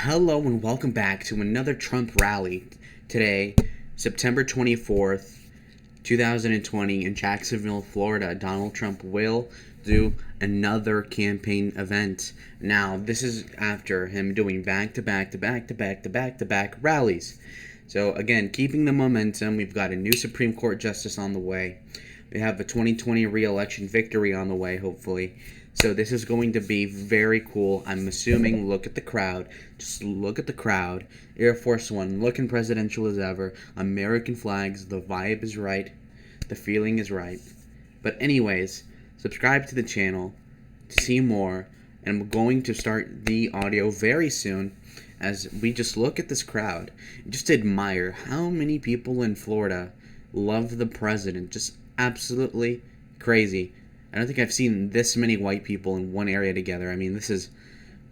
Hello and welcome back to another Trump rally today, September 24th, 2020 in Jacksonville, Florida. Donald Trump will do another campaign event. Now, this is after him doing back-to-back rallies. So again, keeping the momentum, we've got a new Supreme Court justice on the way. We have a 2020 re-election victory on the way, hopefully. So this is going to be very cool. I'm assuming, look at the crowd. Just look at the crowd. Air Force One, looking presidential as ever. American flags. The vibe is right. The feeling is right. But anyways, subscribe to the channel to see more. And I'm going to start the audio very soon as we just look at this crowd. Just admire how many people in Florida love the president. Just absolutely crazy. I don't think I've seen this many white people in one area together. I mean, this is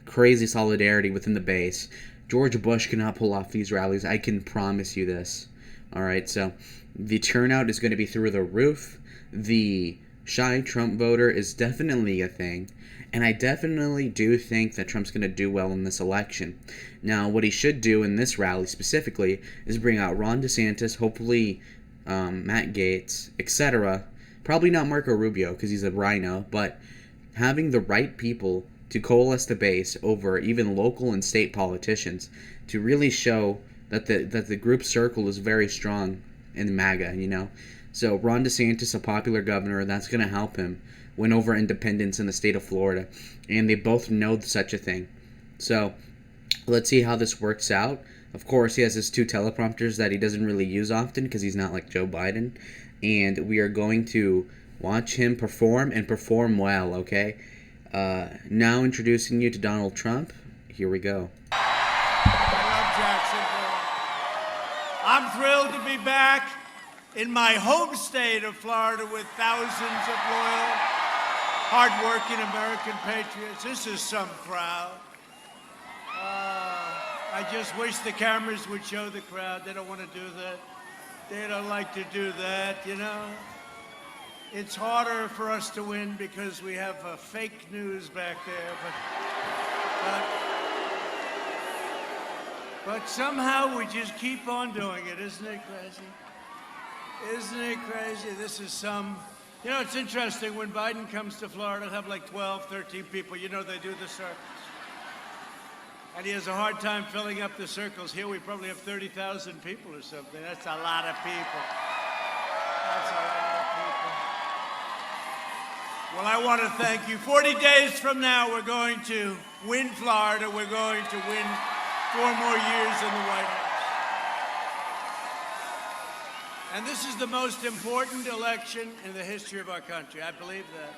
crazy solidarity within the base. George Bush cannot pull off these rallies. I can promise you this. All right, so the turnout is going to be through the roof. The shy Trump voter is definitely a thing. And I definitely do think that Trump's going to do well in this election. Now, what he should do in this rally specifically is bring out Ron DeSantis, hopefully Matt Gaetz, etc., probably not Marco Rubio because he's a rhino, but having the right people to coalesce the base over even local and state politicians to really show that the group circle is very strong in MAGA, you know. So Ron DeSantis, a popular governor, that's going to help him win over independents in the state of Florida, and they both know such a thing. So let's see how this works out. Of course, he has his two teleprompters that he doesn't really use often because he's not like Joe Biden. And we are going to watch him perform and perform well, okay? Now introducing you to Donald Trump. Here we go. I love Jacksonville. I'm thrilled to be back in my home state of Florida with thousands of loyal, hardworking American patriots. This is some crowd. I just wish the cameras would show the crowd. They don't want to do that. They don't like to do that, you know. It's harder for us to win because we have fake news back there, but somehow we just keep on doing it. Isn't it crazy? Isn't it crazy? This is you know, it's interesting. When Biden comes to Florida, he'll have like 12, 13 people. You know, they do the circles. And he has a hard time filling up the circles. Here we probably have 30,000 people or something. That's a lot of people. That's a lot of people. Well, I want to thank you. 40 days from now, we're going to win Florida. We're going to win 4 more years in the White House. And this is the most important election in the history of our country. I believe that.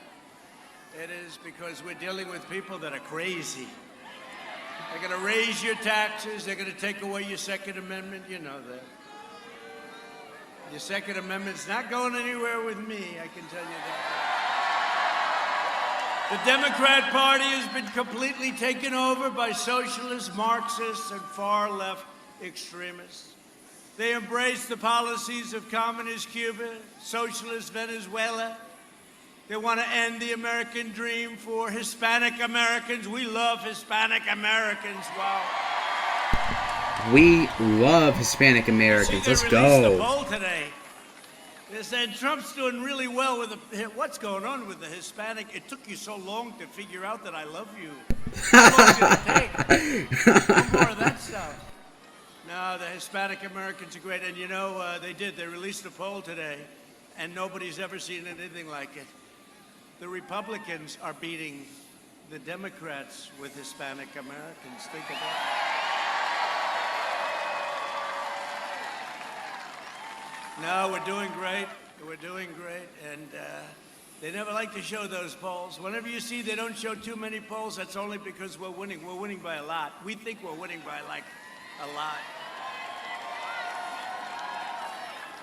It is because we're dealing with people that are crazy. They're going to raise your taxes. They're going to take away your Second Amendment. You know that. Your Second Amendment's not going anywhere with me, I can tell you that. The Democrat Party has been completely taken over by socialists, Marxists, and far-left extremists. They embrace the policies of communist Cuba, socialist Venezuela. They want to end the American dream for Hispanic Americans. We love Hispanic Americans. Wow. We love Hispanic Americans. Let's go. They released a poll today. They said Trump's doing really well with what's going on with the Hispanic. It took you so long to figure out that I love you. How long did it take? No more of that stuff. No, the Hispanic Americans are great. And you know, they released a poll today, and nobody's ever seen anything like it. The Republicans are beating the Democrats with Hispanic Americans. Think of that. No, we're doing great. We're doing great. And they never like to show those polls. Whenever you see they don't show too many polls, that's only because we're winning. We're winning by a lot. We think we're winning by, like, a lot.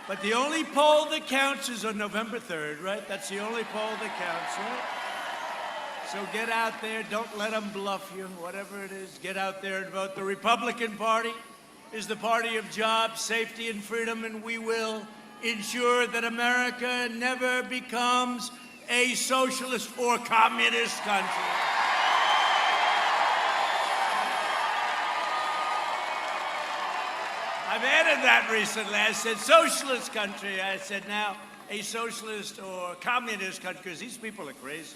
But the only poll that counts is on November 3rd, right? That's the only poll that counts, right? So get out there. Don't let them bluff you, whatever it is. Get out there and vote. The Republican Party is the party of jobs, safety, and freedom, and we will ensure that America never becomes a socialist or communist country. I've added that recently. I said socialist country. I said now a socialist or communist country, because these people are crazy.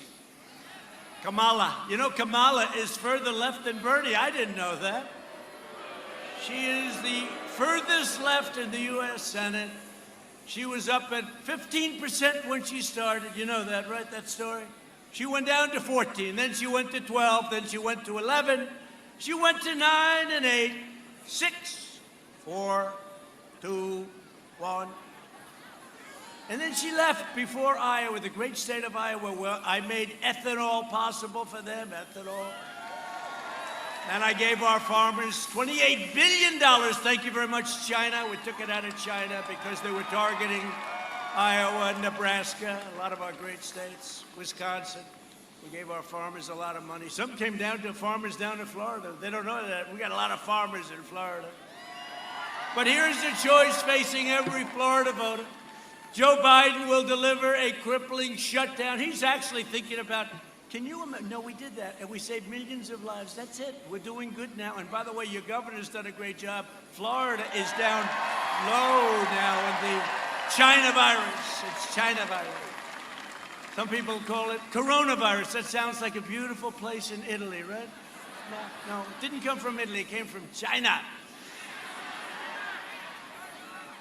Kamala. You know, Kamala is further left than Bernie. I didn't know that. She is the furthest left in the U.S. Senate. She was up at 15% when she started. You know that, right, that story? She went down to 14, then she went to 12, then she went to 11. She went to 9 and 8, 6, 4, 2, 1. And then she left before Iowa, the great state of Iowa, where I made ethanol possible for them, ethanol. And I gave our farmers $28 billion. Thank you very much, China. We took it out of China because they were targeting Iowa, Nebraska, a lot of our great states, Wisconsin. We gave our farmers a lot of money. Some came down to farmers down in Florida. They don't know that. We got a lot of farmers in Florida. But here's the choice facing every Florida voter. Joe Biden will deliver a crippling shutdown. He's actually thinking about, can you imagine? No, we did that, and we saved millions of lives. That's it. We're doing good now. And by the way, your governor's done a great job. Florida is down low now in the China virus. It's China virus. Some people call it coronavirus. That sounds like a beautiful place in Italy, right? No, it didn't come from Italy. It came from China.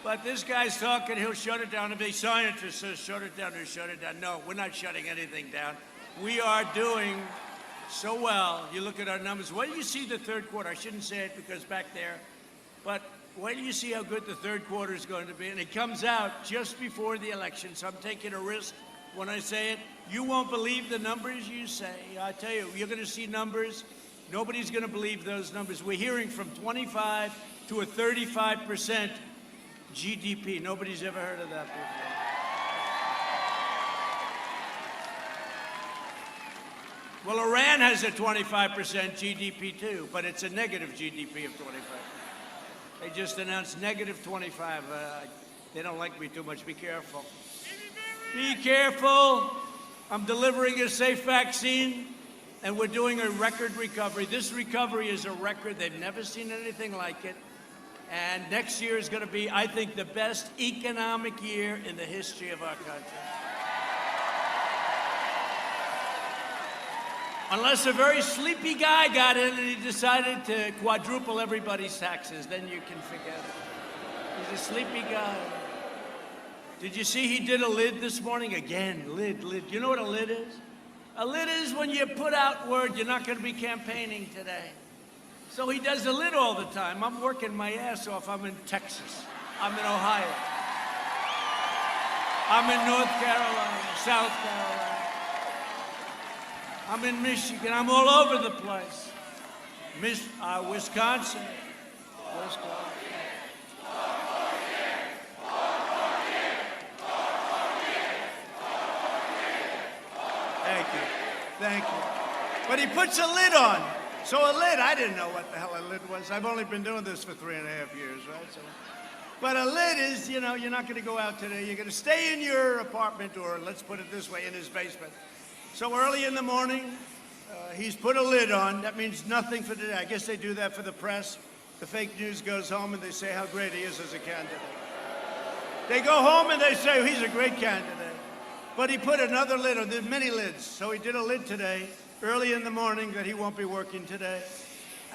But this guy's talking, he'll shut it down. If a scientist says shut it down, he'll shut it down. No, we're not shutting anything down. We are doing so well. You look at our numbers. Wait till you see the third quarter. I shouldn't say it because back there. But wait till you see how good the third quarter is going to be. And it comes out just before the election. So I'm taking a risk when I say it. You won't believe the numbers you say. I tell you, you're going to see numbers. Nobody's going to believe those numbers. We're hearing from 25 to a 35% GDP. Nobody's ever heard of that before. Well, Iran has a 25% GDP too, but it's a negative GDP of 25. They just announced negative 25. They don't like me too much. Be careful. Be careful. I'm delivering a safe vaccine, and we're doing a record recovery. This recovery is a record. They've never seen anything like it. And next year is going to be, I think, the best economic year in the history of our country. Unless a very sleepy guy got in and he decided to quadruple everybody's taxes, then you can forget it. He's a sleepy guy. Did you see he did a lid this morning? Again, lid. You know what a lid is? A lid is when you put out word you're not going to be campaigning today. So he does a lid all the time. I'm working my ass off. I'm in Texas. I'm in Ohio. I'm in North Carolina, South Carolina. I'm in Michigan. I'm all over the place. Wisconsin. Thank you. But he puts a lid on. So a lid, I didn't know what the hell a lid was. I've only been doing this for 3.5 years, right? But a lid is, you know, you're not going to go out today. You're going to stay in your apartment, or let's put it this way, in his basement. So early in the morning, he's put a lid on. That means nothing for today. I guess they do that for the press. The fake news goes home and they say how great he is as a candidate. They go home and they say, oh, he's a great candidate. But he put another lid on. There's many lids. So he did a lid today, early in the morning, that he won't be working today.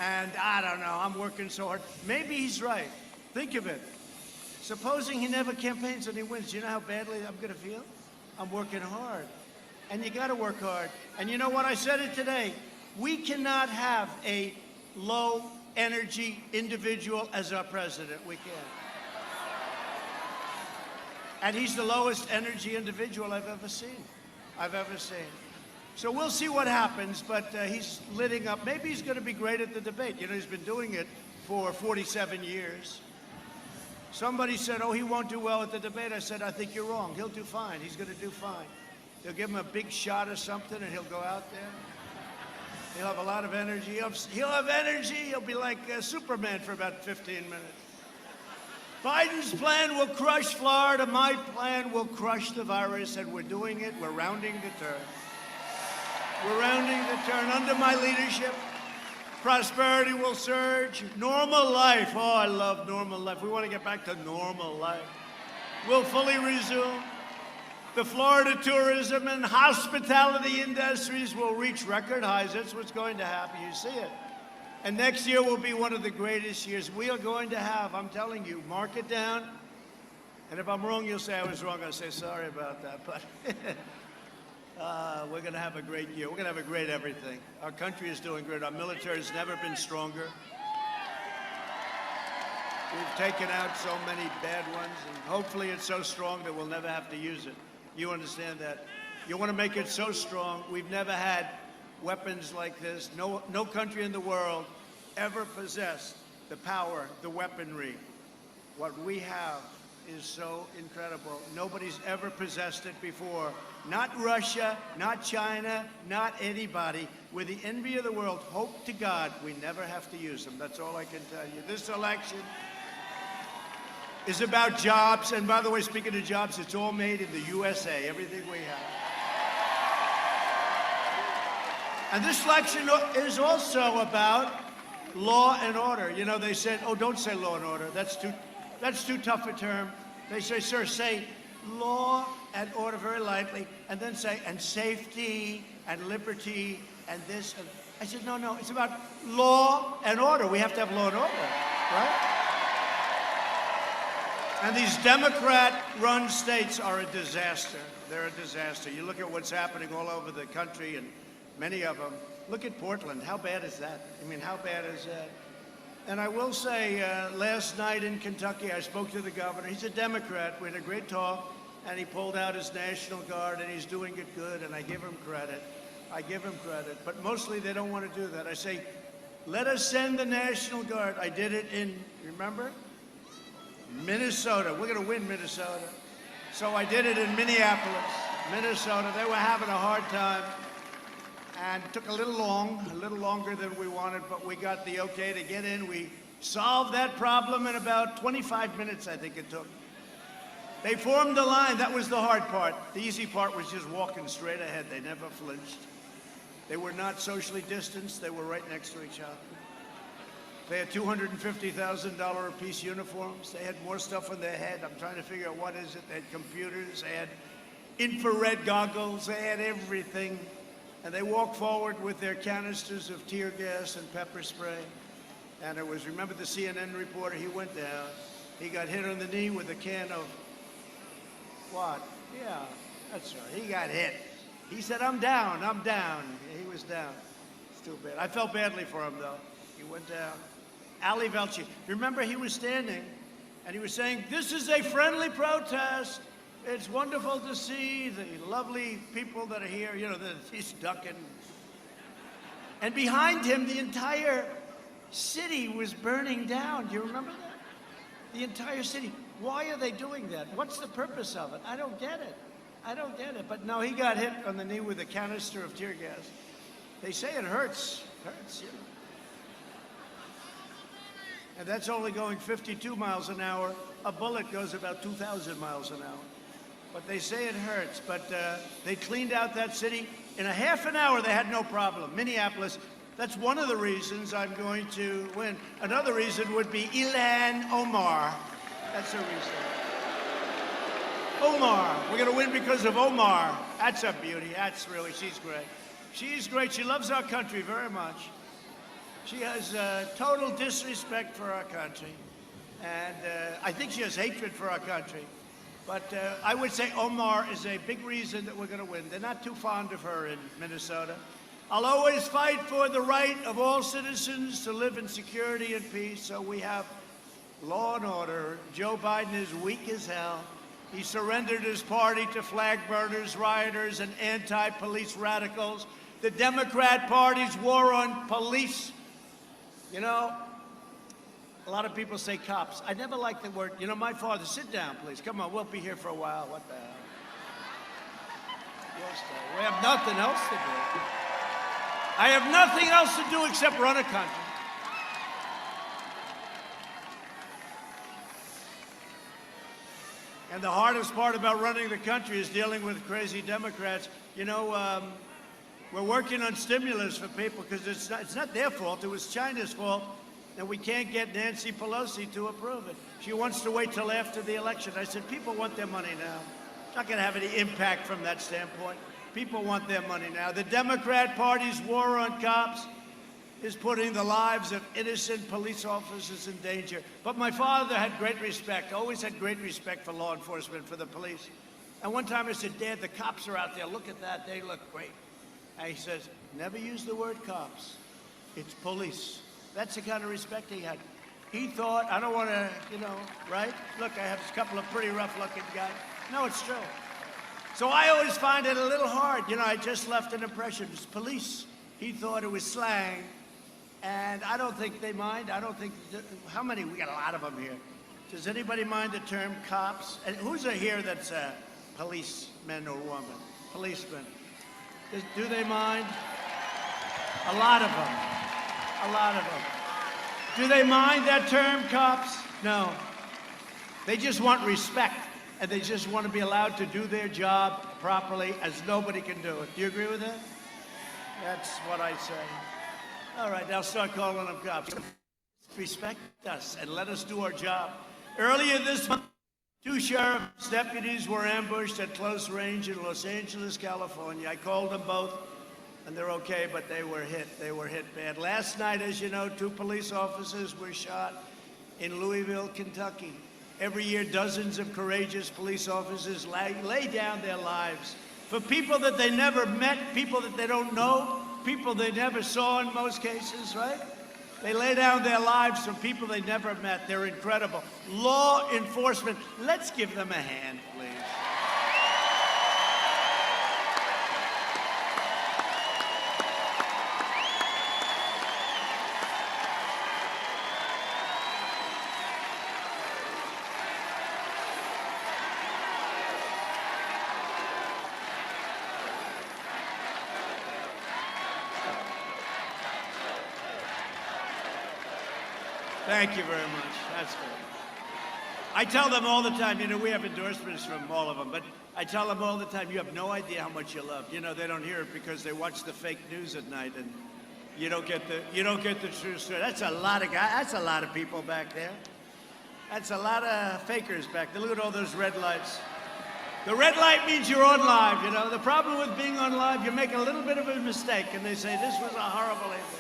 And I don't know, I'm working so hard. Maybe he's right. Think of it. Supposing he never campaigns and he wins, do you know how badly I'm going to feel? I'm working hard. And you got to work hard. And you know what? I said it today. We cannot have a low-energy individual as our president. We can't. And he's the lowest energy individual I've ever seen. So we'll see what happens, but he's lidding up. Maybe he's going to be great at the debate. You know, he's been doing it for 47 years. Somebody said, oh, he won't do well at the debate. I said, I think you're wrong. He'll do fine. He's going to do fine. They'll give him a big shot or something, and he'll go out there. He'll have a lot of energy. He'll have energy. He'll be like Superman for about 15 minutes. Biden's plan will crush Florida. My plan will crush the virus, and we're doing it. We're rounding the turn. We're rounding the turn under my leadership. Prosperity will surge. Normal life. Oh, I love normal life. We want to get back to normal life. We'll fully resume. The Florida tourism and hospitality industries will reach record highs. That's what's going to happen. You see it. And next year will be one of the greatest years we are going to have. I'm telling you, mark it down. And if I'm wrong, you'll say I was wrong. I'll say sorry about that. But we're going to have a great year. We're going to have a great everything. Our country is doing great. Our military has never been stronger. We've taken out so many bad ones, and hopefully it's so strong that we'll never have to use it. You understand that? You want to make it so strong. We've never had weapons like this. No country in the world ever possessed the power, the weaponry. What we have is so incredible. Nobody's ever possessed it before. Not Russia, not China, not anybody. We're the envy of the world. Hope to God we never have to use them. That's all I can tell you. This election is about jobs. And by the way, speaking of jobs, it's all made in the USA, everything we have. And this election is also about law and order. You know, they said, oh, don't say law and order. That's too tough a term. They say, sir, say law and order very lightly, and then say, and safety and liberty and this. And I said, no, it's about law and order. We have to have law and order, right? And these Democrat-run states are a disaster. They're a disaster. You look at what's happening all over the country, and many of them. Look at Portland. How bad is that? I mean, how bad is that? And I will say, last night in Kentucky, I spoke to the governor. He's a Democrat. We had a great talk, and he pulled out his National Guard, and he's doing it good, and I give him credit. But mostly they don't want to do that. I say, let us send the National Guard. I did it in, remember? Minnesota. We're going to win Minnesota. So I did it in Minneapolis, Minnesota. They were having a hard time. And it took a little longer than we wanted, but we got the okay to get in. We solved that problem in about 25 minutes, I think it took. They formed the line. That was the hard part. The easy part was just walking straight ahead. They never flinched. They were not socially distanced. They were right next to each other. They had $250,000 a piece uniforms. They had more stuff on their head. I'm trying to figure out what is it. They had computers. They had infrared goggles. They had everything. And they walked forward with their canisters of tear gas and pepper spray. And it was, remember the CNN reporter, he went down. He got hit on the knee with a can of, what? Yeah, that's right, he got hit. He said, I'm down. He was down. It's too bad. I felt badly for him, though. He went down. Ali Velci, remember he was standing, and he was saying, this is a friendly protest. It's wonderful to see the lovely people that are here, you know, he's ducking. And behind him, the entire city was burning down. Do you remember that? The entire city. Why are they doing that? What's the purpose of it? I don't get it. But no, he got hit on the knee with a canister of tear gas. They say it hurts. You know. And that's only going 52 miles an hour. A bullet goes about 2,000 miles an hour. But they say it hurts. But they cleaned out that city. In a half an hour, they had no problem. Minneapolis, that's one of the reasons I'm going to win. Another reason would be Ilhan Omar. That's a reason. Omar. We're going to win because of Omar. That's a beauty. She's great. She's great. She loves our country very much. She has total disrespect for our country. And I think she has hatred for our country. But I would say Omar is a big reason that we're going to win. They're not too fond of her in Minnesota. I'll always fight for the right of all citizens to live in security and peace. So we have law and order. Joe Biden is weak as hell. He surrendered his party to flag burners, rioters, and anti-police radicals. The Democrat Party's war on police. You know, a lot of people say cops. I never liked the word. You know, my father, sit down, please. Come on, we'll be here for a while. What the hell? Yes, sir. We have nothing else to do. I have nothing else to do except run a country. And the hardest part about running the country is dealing with crazy Democrats. You know, We're working on stimulus for people because it's not their fault. It was China's fault, and we can't get Nancy Pelosi to approve it. She wants to wait till after the election. I said, people want their money now. It's not going to have any impact from that standpoint. People want their money now. The Democrat Party's war on cops is putting the lives of innocent police officers in danger. But my father had great respect, always had great respect for law enforcement, for the police. And one time I said, Dad, the cops are out there. Look at that. They look great. And he says, never use the word cops. It's police. That's the kind of respect he had. He thought, I don't want to, right? Look, I have a couple of pretty rough-looking guys. No, it's true. So I always find it a little hard. I just left an impression. It's police. He thought it was slang. And I don't think they mind. I don't think, how many? We got a lot of them here. Does anybody mind the term cops? And who's here that's a policeman or woman? Policeman. Do they mind? A lot of them. A lot of them. Do they mind that term, cops? No. They just want respect, and they just want to be allowed to do their job properly, as nobody can do it. Do you agree with that? That's what I say. All right, now start calling them cops. Respect us and let us do our job. Earlier this month, 2 sheriff's deputies were ambushed at close range in Los Angeles, California. I called them both, and they're okay, but they were hit. They were hit bad. Last night, as you know, 2 police officers were shot in Louisville, Kentucky. Every year, dozens of courageous police officers lay down their lives for people that they never met, people that they don't know, people they never saw in most cases, right? They lay down their lives for people they never met. They're incredible. Law enforcement, let's give them a hand, please. Thank you very much. That's good. I tell them all the time, we have endorsements from all of them, but I tell them all the time, you have no idea how much you love. They don't hear it because they watch the fake news at night, and you don't get the true story. That's a lot of guys. That's a lot of people back there. That's a lot of fakers back there. Look at all those red lights. The red light means you're on live. The problem with being on live, you make a little bit of a mistake, and they say this was a horrible evening.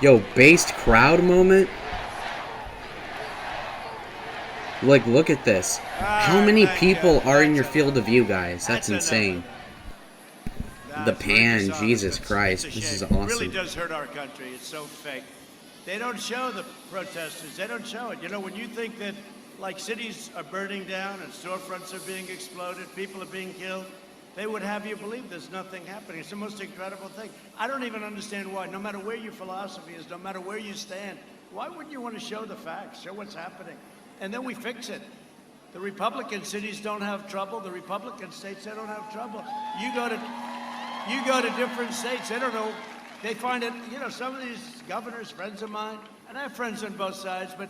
Yo, based crowd moment. Look at this. How many people are in your field of view, guys? That's insane. The pan, Jesus Christ. This is awesome. It really does hurt our country. It's so fake. They don't show the protesters. They don't show it. When you think that, cities are burning down and storefronts are being exploded, people are being killed, they would have you believe there's nothing happening. It's the most incredible thing. I don't even understand why. No matter where your philosophy is, no matter where you stand, why wouldn't you want to show the facts, show what's happening? And then we fix it. The Republican cities don't have trouble. The Republican states, they don't have trouble. You go to different states, they don't know. They find it, some of these governors, friends of mine, and I have friends on both sides, but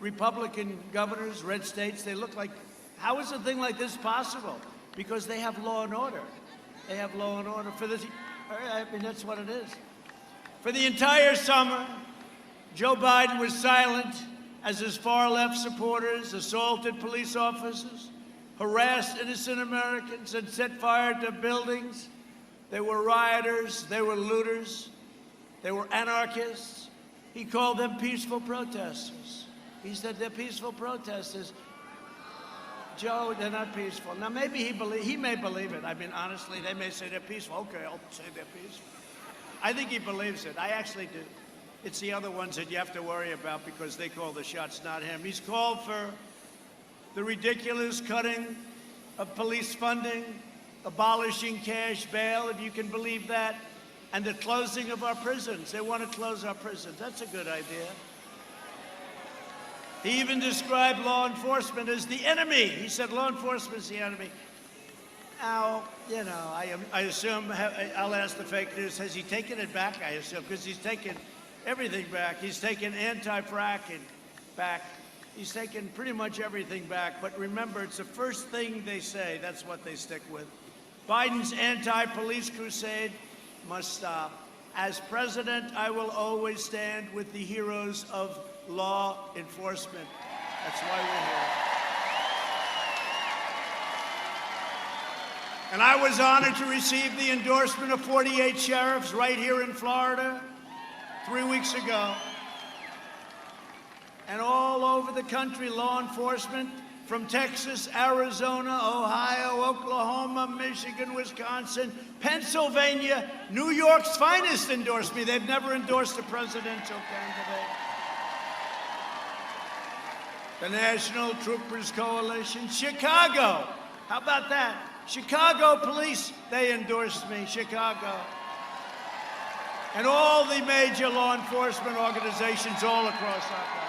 Republican governors, red states, they look like, how is a thing like this possible? Because they have law and order. They have law and order for this. That's what it is. For the entire summer, Joe Biden was silent as his far-left supporters assaulted police officers, harassed innocent Americans, and set fire to buildings. They were rioters. They were looters. They were anarchists. He called them peaceful protesters. He said they're peaceful protesters. Joe, they're not peaceful. Now, maybe he may believe it. Honestly, they may say they're peaceful. Okay, I'll say they're peaceful. I think he believes it. I actually do. It's the other ones that you have to worry about because they call the shots, not him. He's called for the ridiculous cutting of police funding, abolishing cash bail, if you can believe that, and the closing of our prisons. They want to close our prisons. That's a good idea. He even described law enforcement as the enemy. He said law enforcement is the enemy. Now, you know, I assume, I'll ask the fake news, has he taken it back, I assume, because he's taken everything back. He's taken anti-fracking back. He's taken pretty much everything back. But remember, it's the first thing they say. That's what they stick with. Biden's anti-police crusade must stop. As president, I will always stand with the heroes of law enforcement. That's why we're here. And I was honored to receive the endorsement of 48 sheriffs right here in Florida 3 weeks ago. And all over the country, law enforcement from Texas, Arizona, Ohio, Oklahoma, Michigan, Wisconsin, Pennsylvania, New York's finest endorsed me. They've never endorsed a presidential candidate. The National Troopers Coalition, Chicago. How about that? Chicago police, they endorsed me, Chicago. And all the major law enforcement organizations all across our country.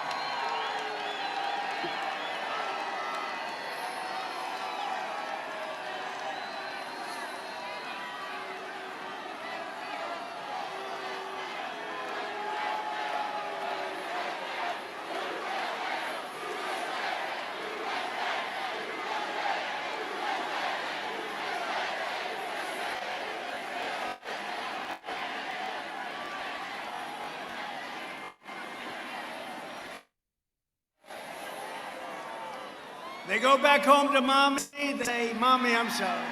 They go back home to mommy, they say, Mommy, I'm sorry.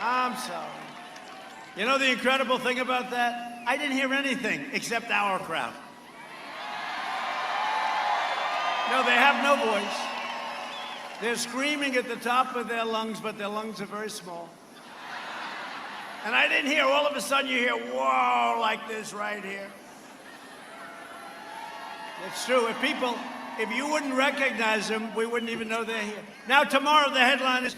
I'm sorry. You know the incredible thing about that? I didn't hear anything except our crowd. No, they have no voice. They're screaming at the top of their lungs, but their lungs are very small. And I didn't hear, all of a sudden you hear, whoa, like this right here. It's true. If you wouldn't recognize them, we wouldn't even know they're here. Now, tomorrow, the headline is,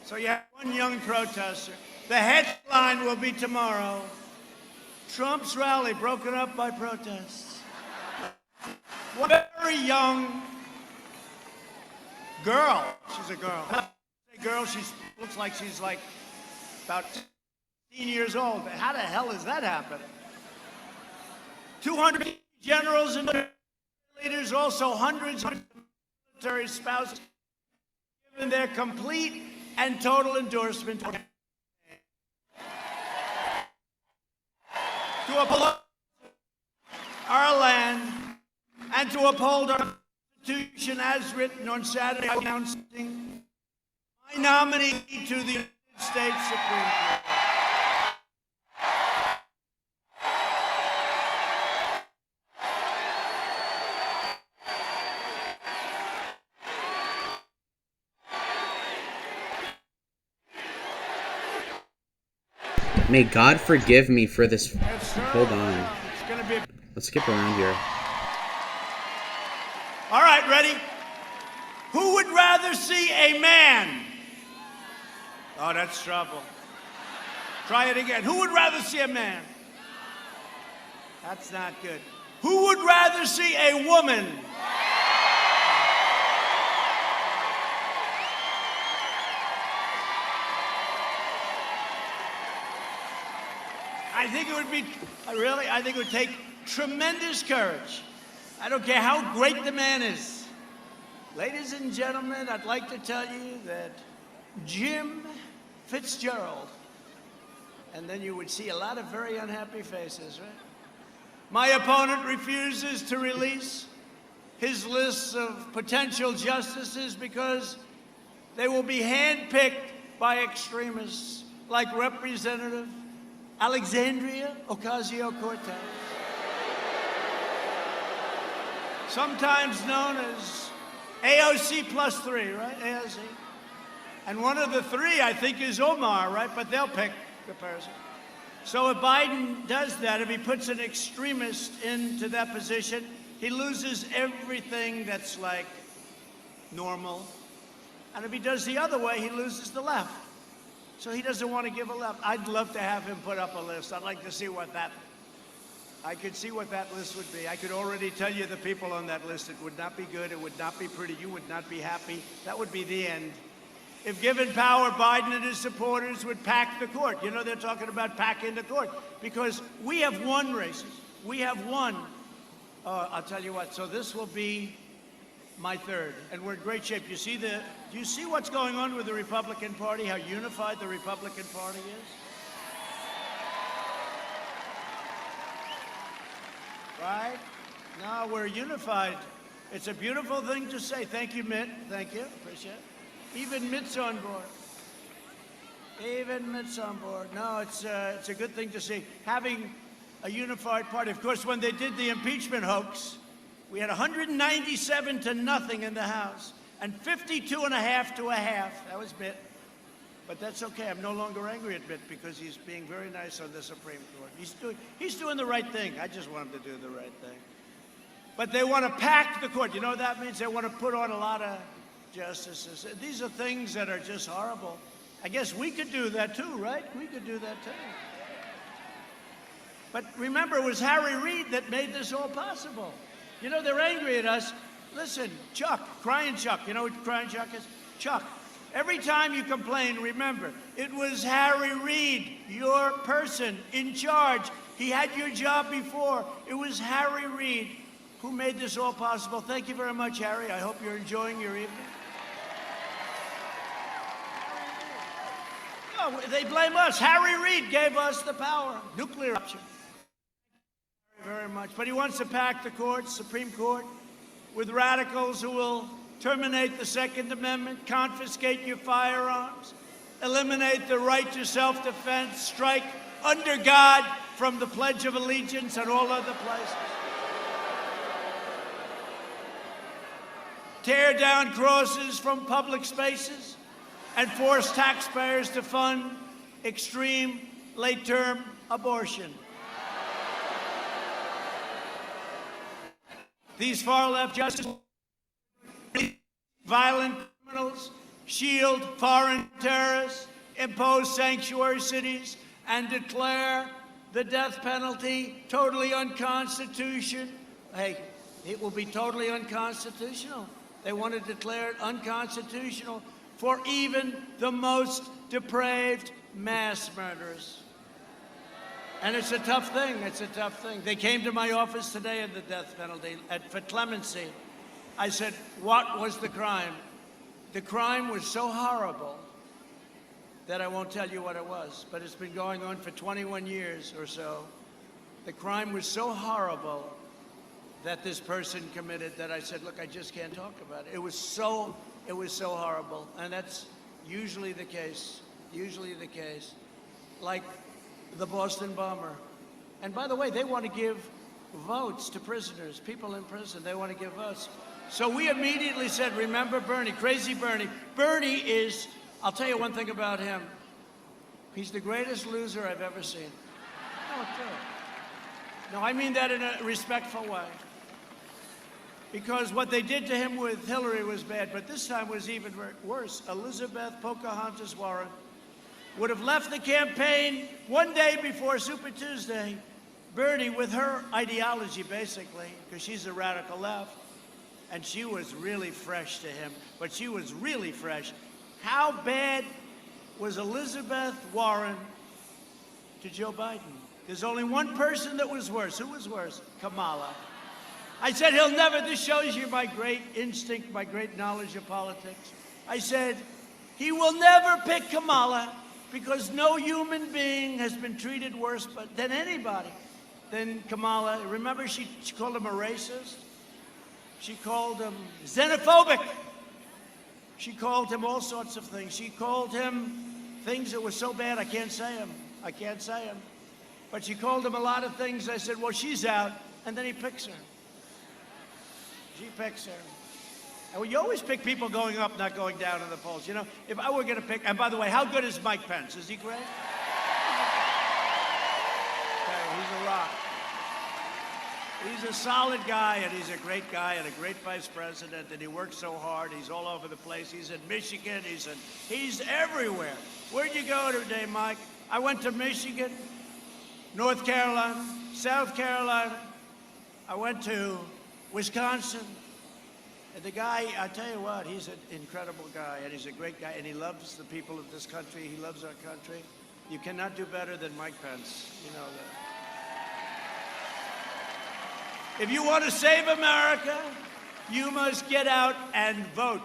so you have one young protester. The headline will be tomorrow, Trump's rally broken up by protests. One very young girl. She's a girl. Girl, she looks like she's like about 15 years old. How the hell is that happening? 200 generals and leaders, also hundreds of military spouses, given their complete and total endorsement to uphold our land and to uphold our Constitution as written on Saturday, announcing my nominee to the United States Supreme Court. May God forgive me for this. Yes, Hold on. Let's skip around here. All right, ready? Who would rather see a man? Oh, that's trouble. Try it again. Who would rather see a man? That's not good. Who would rather see a woman? I think it would be, I think it would take tremendous courage. I don't care how great the man is. Ladies and gentlemen, I'd like to tell you that Jim Fitzgerald, and then you would see a lot of very unhappy faces, right? My opponent refuses to release his lists of potential justices because they will be handpicked by extremists like Representative Alexandria Ocasio-Cortez, sometimes known as AOC plus 3, right? AOC. And one of the three, I think, is Omar, right? But they'll pick the person. So if Biden does that, if he puts an extremist into that position, he loses everything that's like normal. And if he does the other way, he loses the left. So he doesn't want to give a left. I'd love to have him put up a list. I'd like to see what that I could see what that list would be. I could already tell you the people on that list. It would not be good. It would not be pretty. You would not be happy. That would be the end. If given power, Biden and his supporters would pack the court. You know, they're talking about packing the court because we have won races. We have won. I'll tell you what. So this will be my third, and we're in great shape. Do you see what's going on with the Republican Party? How unified the Republican Party is? Right? No, we're unified. It's a beautiful thing to say. Thank you, Mitt. Thank you. Appreciate it. Even Mitt's on board. Even Mitt's on board. No, it's a good thing to see. Having a unified party. Of course, when they did the impeachment hoax, we had 197 to nothing in the House and 52 and a half to a half. That was Mitt. But that's okay. I'm no longer angry at Mitt because he's being very nice on the Supreme Court. He's doing the right thing. I just want him to do the right thing. But they want to pack the court. You know what that means? They want to put on a lot of justices. These are things that are just horrible. I guess we could do that too, right? We could do that too. But remember, it was Harry Reid that made this all possible. You know, they're angry at us. Listen, Chuck, Crying Chuck. You know what Crying Chuck is? Chuck. Every time you complain, remember, it was Harry Reid, your person in charge. He had your job before. It was Harry Reid who made this all possible. Thank you very much, Harry. I hope you're enjoying your evening. No, they blame us. Harry Reid gave us the power. Nuclear option. Thank you very much. But he wants to pack the court, Supreme Court, with radicals who will terminate the Second Amendment, confiscate your firearms, eliminate the right to self-defense, strike under God from the Pledge of Allegiance and all other places. Tear down crosses from public spaces and force taxpayers to fund extreme late-term abortion. These far-left justices violent criminals, shield foreign terrorists, impose sanctuary cities, and declare the death penalty totally unconstitutional. Hey, it will be totally unconstitutional. They want to declare it unconstitutional for even the most depraved mass murderers. And it's a tough thing. It's a tough thing. They came to my office today in the death penalty for clemency. I said, what was the crime? The crime was so horrible that I won't tell you what it was, but it's been going on for 21 years or so. The crime was so horrible that this person committed that I said, look, I just can't talk about it. It was so horrible, and that's usually the case, like the Boston bomber. And by the way, they want to give votes to prisoners, people in prison. They want to give votes. So we immediately said, remember Bernie, crazy Bernie. Bernie is, I'll tell you one thing about him. He's the greatest loser I've ever seen. No, it's true. No, I mean that in a respectful way. Because what they did to him with Hillary was bad, but this time was even worse. Elizabeth Pocahontas Warren would have left the campaign one day before Super Tuesday. Bernie, with her ideology, basically, because she's a radical left, and she was really fresh to him, but she was really fresh. How bad was Elizabeth Warren to Joe Biden? There's only one person that was worse. Who was worse? Kamala. I said, he'll never, this shows you my great instinct, my great knowledge of politics. I said, he will never pick Kamala because no human being has been treated worse than anybody than Kamala. Remember, she called him a racist? She called him xenophobic. She called him all sorts of things. She called him things that were so bad I can't say them. I can't say them. But she called him a lot of things. I said, well, she's out. And then he picks her. She picks her. And well, you always pick people going up, not going down in the polls. You know, if I were going to pick, and by the way, how good is Mike Pence? Is he great? Okay, he's a rock. He's a solid guy, and he's a great guy, and a great vice president, and he works so hard. He's all over the place. He's in Michigan. He's everywhere. Where'd you go today, Mike? I went to Michigan, North Carolina, South Carolina. I went to Wisconsin. And the guy, I tell you what, he's an incredible guy, and he's a great guy, and he loves the people of this country. He loves our country. You cannot do better than Mike Pence. You know that. If you want to save America, you must get out and vote.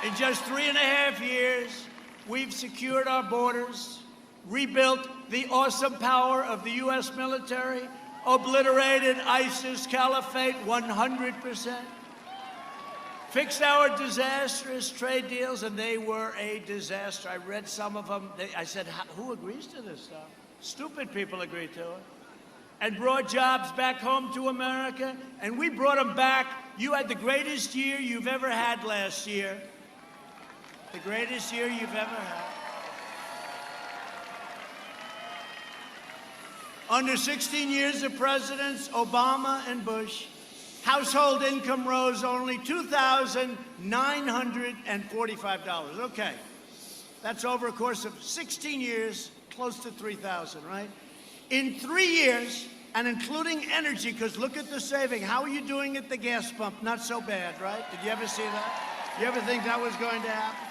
In just 3.5 years, we've secured our borders, rebuilt the awesome power of the U.S. military, obliterated ISIS caliphate 100%, fixed our disastrous trade deals, and they were a disaster. I read some of them. I said, who agrees to this stuff? Stupid people agree to it. And brought jobs back home to America, and we brought them back. You had the greatest year you've ever had last year. The greatest year you've ever had. Under 16 years of presidents, Obama and Bush, household income rose only $2,945. Okay, that's over a course of 16 years, close to $3,000, right? In 3 years, and including energy, because look at the saving. How are you doing at the gas pump? Not so bad, right? Did you ever see that? You ever think that was going to happen?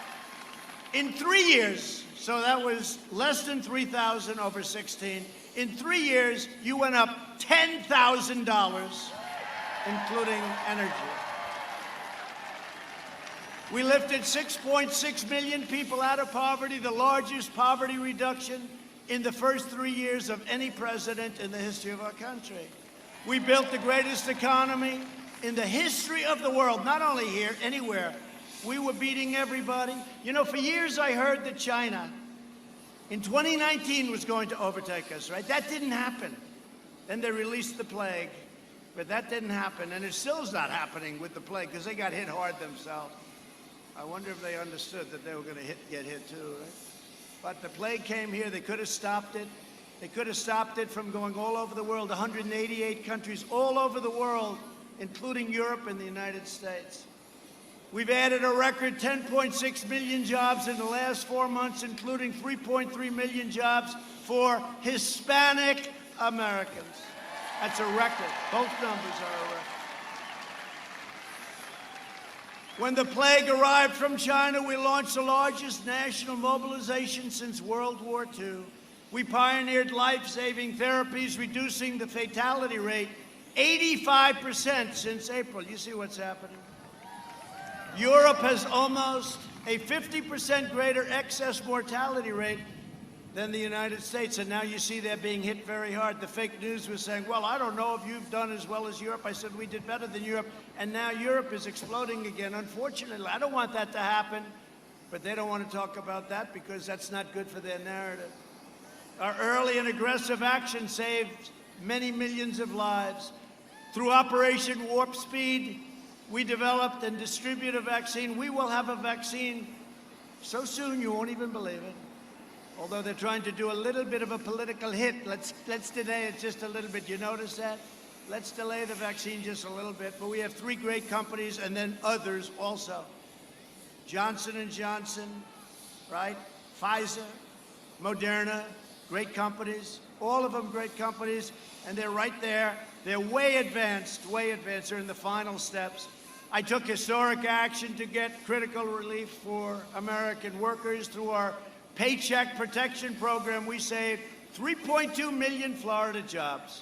In 3 years, so that was less than 3,000 over 16. In 3 years, you went up $10,000, including energy. We lifted 6.6 million people out of poverty, the largest poverty reduction in the first 3 years of any president in the history of our country. We built the greatest economy in the history of the world, not only here, anywhere. We were beating everybody. You know, for years I heard that China in 2019 was going to overtake us, right? That didn't happen. Then they released the plague, but that didn't happen. And it still is not happening with the plague because they got hit hard themselves. I wonder if they understood that they were going to get hit too, right? But the plague came here. They could have stopped it. They could have stopped it from going all over the world, 188 countries all over the world, including Europe and the United States. We've added a record 10.6 million jobs in the last 4 months, including 3.3 million jobs for Hispanic Americans. That's a record. Both numbers are a record. When the plague arrived from China, we launched the largest national mobilization since World War II. We pioneered life-saving therapies, reducing the fatality rate 85% since April. You see what's happening? Europe has almost a 50% greater excess mortality rate than the United States, and now you see they're being hit very hard. The fake news was saying, well, I don't know if you've done as well as Europe. I said we did better than Europe, and now Europe is exploding again. Unfortunately, I don't want that to happen, but they don't want to talk about that because that's not good for their narrative. Our early and aggressive action saved many millions of lives. Through Operation Warp Speed, we developed and distribute a vaccine. We will have a vaccine so soon you won't even believe it. Although they're trying to do a little bit of a political hit. Let's delay it just a little bit. You notice that? Let's delay the vaccine just a little bit. But we have 3 great companies and then others also. Johnson & Johnson, right? Pfizer, Moderna, great companies. All of them great companies. And they're right there. They're way advanced. They're in the final steps. I took historic action to get critical relief for American workers through our Paycheck Protection Program. We saved 3.2 million Florida jobs.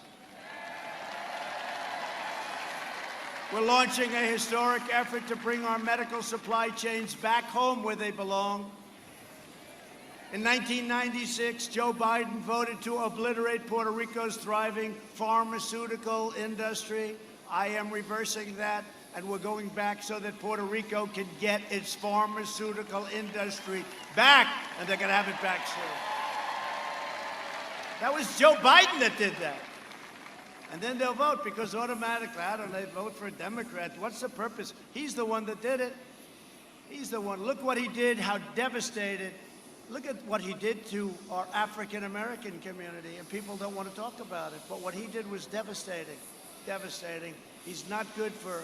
We're launching a historic effort to bring our medical supply chains back home where they belong. In 1996, Joe Biden voted to obliterate Puerto Rico's thriving pharmaceutical industry. I am reversing that, and we're going back so that Puerto Rico can get its pharmaceutical industry back, and they're going to have it back soon. That was Joe Biden that did that. And then they'll vote because automatically, I don't know, they vote for a Democrat. What's the purpose? He's the one that did it. He's the one. Look what he did, how devastated. Look at what he did to our African-American community, and people don't want to talk about it. But what he did was devastating, devastating. He's not good for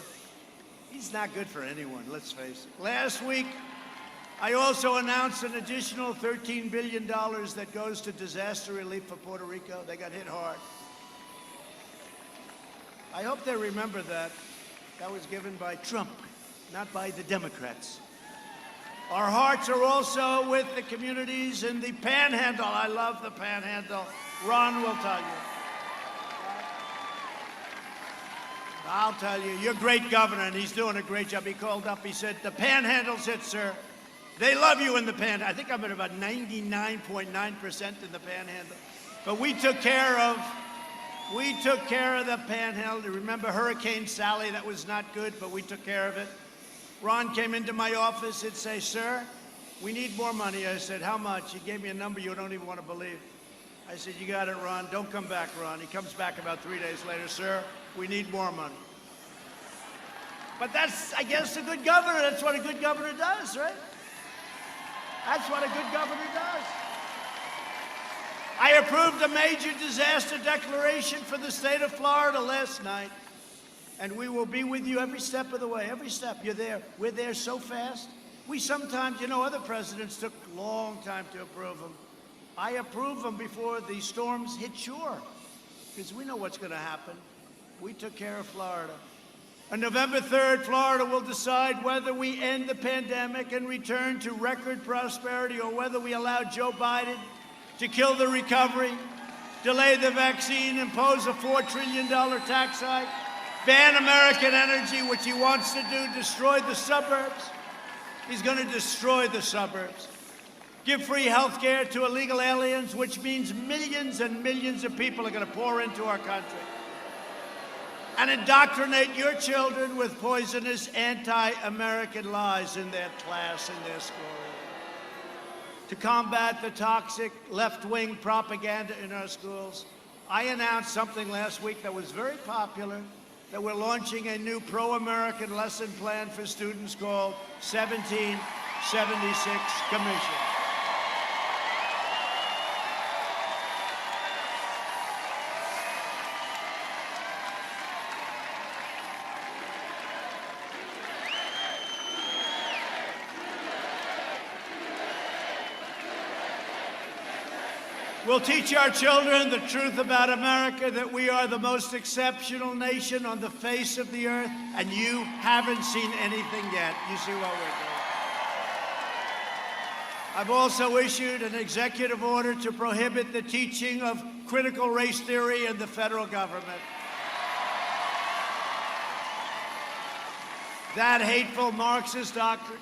anyone, let's face it. Last week, I also announced an additional $13 billion that goes to disaster relief for Puerto Rico. They got hit hard. I hope they remember that. That was given by Trump, not by the Democrats. Our hearts are also with the communities in the Panhandle. I love the Panhandle. Ron will tell you. I'll tell you, you're a great governor, and he's doing a great job. He called up, he said, the Panhandle's it, sir. They love you in the Panhandle. I think I'm at about 99.9% in the Panhandle. But we took care of the Panhandle. Remember Hurricane Sally? That was not good, but we took care of it. Ron came into my office and say, sir, we need more money. I said, how much? He gave me a number you don't even want to believe. I said, you got it, Ron. Don't come back, Ron. He comes back about 3 days later, sir, we need more money. But that's, I guess, a good governor. That's what a good governor does, right? That's what a good governor does. I approved a major disaster declaration for the state of Florida last night. And we will be with you every step of the way, every step. You're there. We're there so fast. We sometimes, you know, other presidents took a long time to approve them. I approve them before the storms hit shore, because we know what's going to happen. We took care of Florida. On November 3rd, Florida will decide whether we end the pandemic and return to record prosperity, or whether we allow Joe Biden to kill the recovery, delay the vaccine, impose a $4 trillion tax hike, ban American energy, which he wants to do, destroy the suburbs. He's going to destroy the suburbs. Give free health care to illegal aliens, which means millions and millions of people are going to pour into our country. And indoctrinate your children with poisonous anti-American lies in their class, in their school. To combat the toxic left-wing propaganda in our schools, I announced something last week that was very popular, that we're launching a new pro-American lesson plan for students called 1776 Commission. We'll teach our children the truth about America, that we are the most exceptional nation on the face of the earth, and you haven't seen anything yet. You see what we're doing. I've also issued an executive order to prohibit the teaching of critical race theory in the federal government. That hateful Marxist doctrine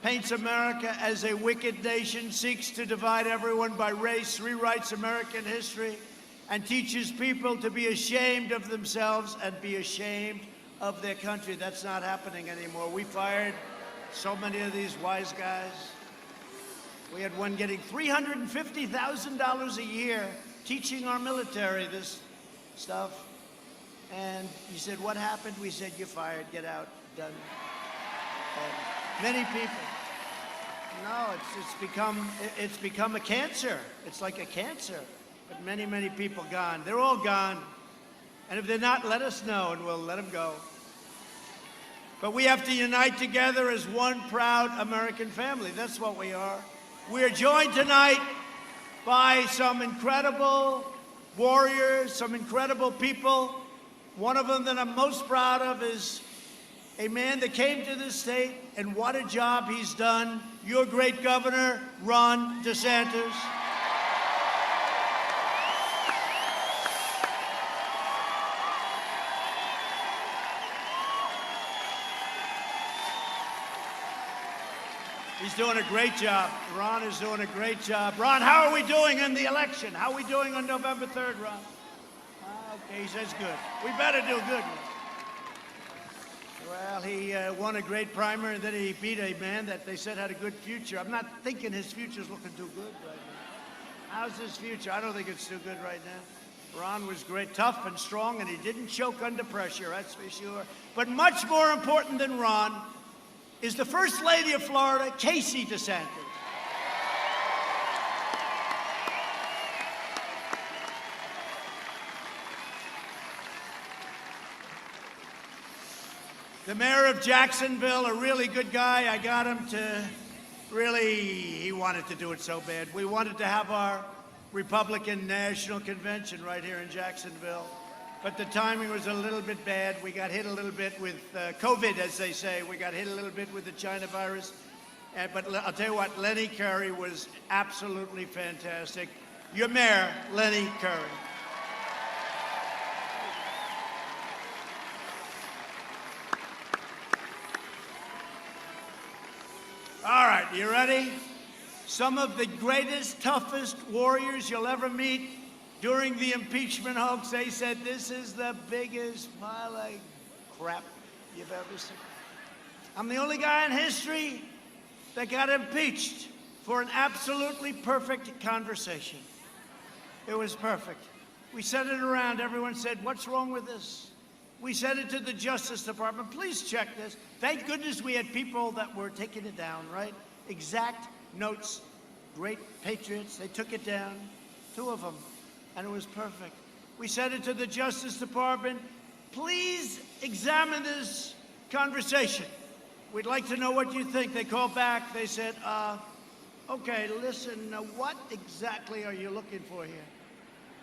paints America as a wicked nation, seeks to divide everyone by race, rewrites American history, and teaches people to be ashamed of themselves and be ashamed of their country. That's not happening anymore. We fired so many of these wise guys. We had one getting $350,000 a year teaching our military this stuff. And he said, what happened? We said, you're fired, get out, done. And many people. No, it's become a cancer. It's like a cancer. But many, many people gone. They're all gone. And if they're not, let us know and we'll let them go. But we have to unite together as one proud American family. That's what we are. We are joined tonight by some incredible warriors, some incredible people. One of them that I'm most proud of is a man that came to this state, and what a job he's done. Your great governor, Ron DeSantis. He's doing a great job. Ron is doing a great job. Ron, how are we doing in the election? How are we doing on November 3rd, Ron? Okay, he says good. We better do good. Well, he won a great primary, and then he beat a man that they said had a good future. I'm not thinking his future's looking too good right now. How's his future? I don't think it's too good right now. Ron was great, tough and strong, and he didn't choke under pressure, that's for sure. But much more important than Ron is the First Lady of Florida, Casey DeSantis. The mayor of Jacksonville, a really good guy. I got him to really, he wanted to do it so bad. We wanted to have our Republican National Convention right here in Jacksonville, but the timing was a little bit bad. We got hit a little bit with COVID, as they say. We got hit a little bit with the China virus. But I'll tell you what, Lenny Curry was absolutely fantastic. Your mayor, Lenny Curry. All right, you ready? Some of the greatest, toughest warriors you'll ever meet during the impeachment hoax, they said this is the biggest pile of crap you've ever seen. I'm the only guy in history that got impeached for an absolutely perfect conversation. It was perfect. We sent it around. Everyone said, what's wrong with this? We sent it to the Justice Department. Please check this. Thank goodness we had people that were taking it down, right? Exact notes. Great patriots. They took it down, 2 of them, and it was perfect. We sent it to the Justice Department. Please examine this conversation. We'd like to know what you think. They called back. They said, okay, listen, what exactly are you looking for here?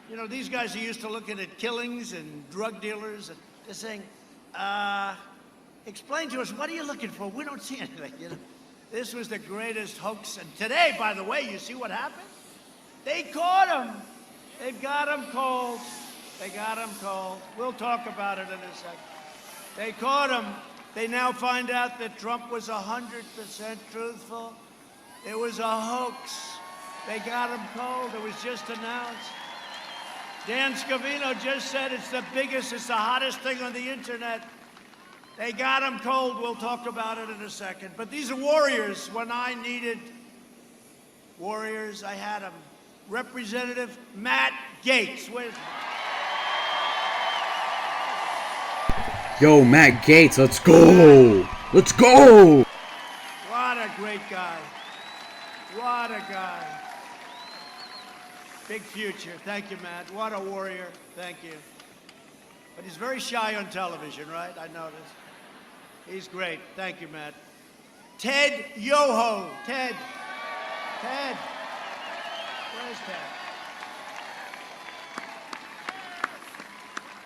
You know, these guys are used to looking at killings and drug dealers, and they're saying, explain to us, what are you looking for? We don't see anything, you know. This was the greatest hoax. And today, by the way, you see what happened? They caught him. They've got him cold. They got him cold. We'll talk about it in a second. They caught him. They now find out that Trump was 100% truthful. It was a hoax. They got him cold. It was just announced. Dan Scavino just said it's the biggest, it's the hottest thing on the internet. They got him cold. We'll talk about it in a second. But these are warriors. When I needed warriors, I had them. Representative Matt Gaetz. Where's Yo, Matt Gaetz, let's go! Let's go! What a great guy. What a guy. Big future. Thank you, Matt. What a warrior. Thank you. But he's very shy on television, right? I noticed. He's great. Thank you, Matt. Ted Yoho. Ted. Ted. Where's Ted?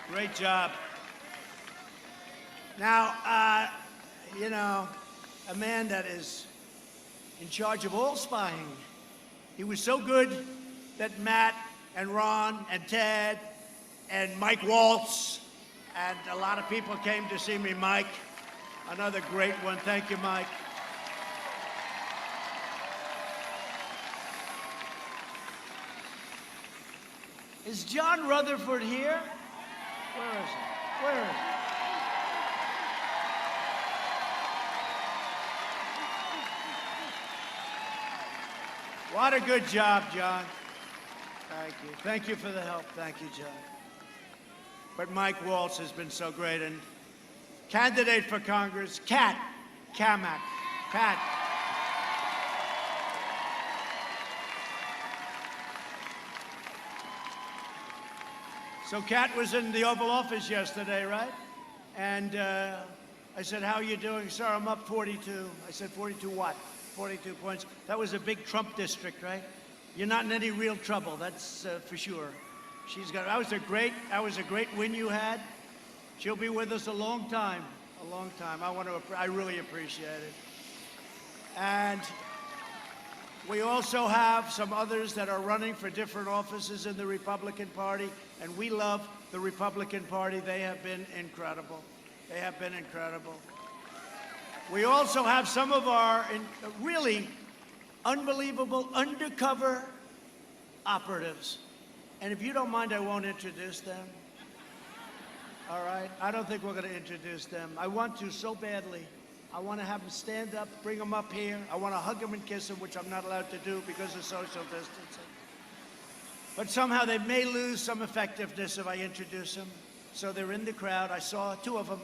Great job. Now, you know, a man that is in charge of all spying. He was so good that Matt and Ron and Ted and Mike Waltz and a lot of people came to see me. Mike, another great one. Thank you, Mike. Is John Rutherford here? Where is he? Where is he? What a good job, John. Thank you. Thank you for the help. Thank you, John. But Mike Waltz has been so great. And candidate for Congress, Kat Kamak. Kat. So Kat was in the Oval Office yesterday, right? And I said, how are you doing? Sir, I'm up 42. I said, 42 what? 42 points. That was a big Trump district, right? You're not in any real trouble, that's for sure. She's got. That was a great win you had. She'll be with us a long time, a long time. I really appreciate it. And we also have some others that are running for different offices in the Republican Party, and we love the Republican Party. They have been incredible. They have been incredible. We also have some of our really unbelievable undercover operatives. And if you don't mind, I won't introduce them. All right? I don't think we're going to introduce them. I want to so badly. I want to have them stand up, bring them up here. I want to hug them and kiss them, which I'm not allowed to do because of social distancing. But somehow they may lose some effectiveness if I introduce them. So they're in the crowd. I saw 2 of them.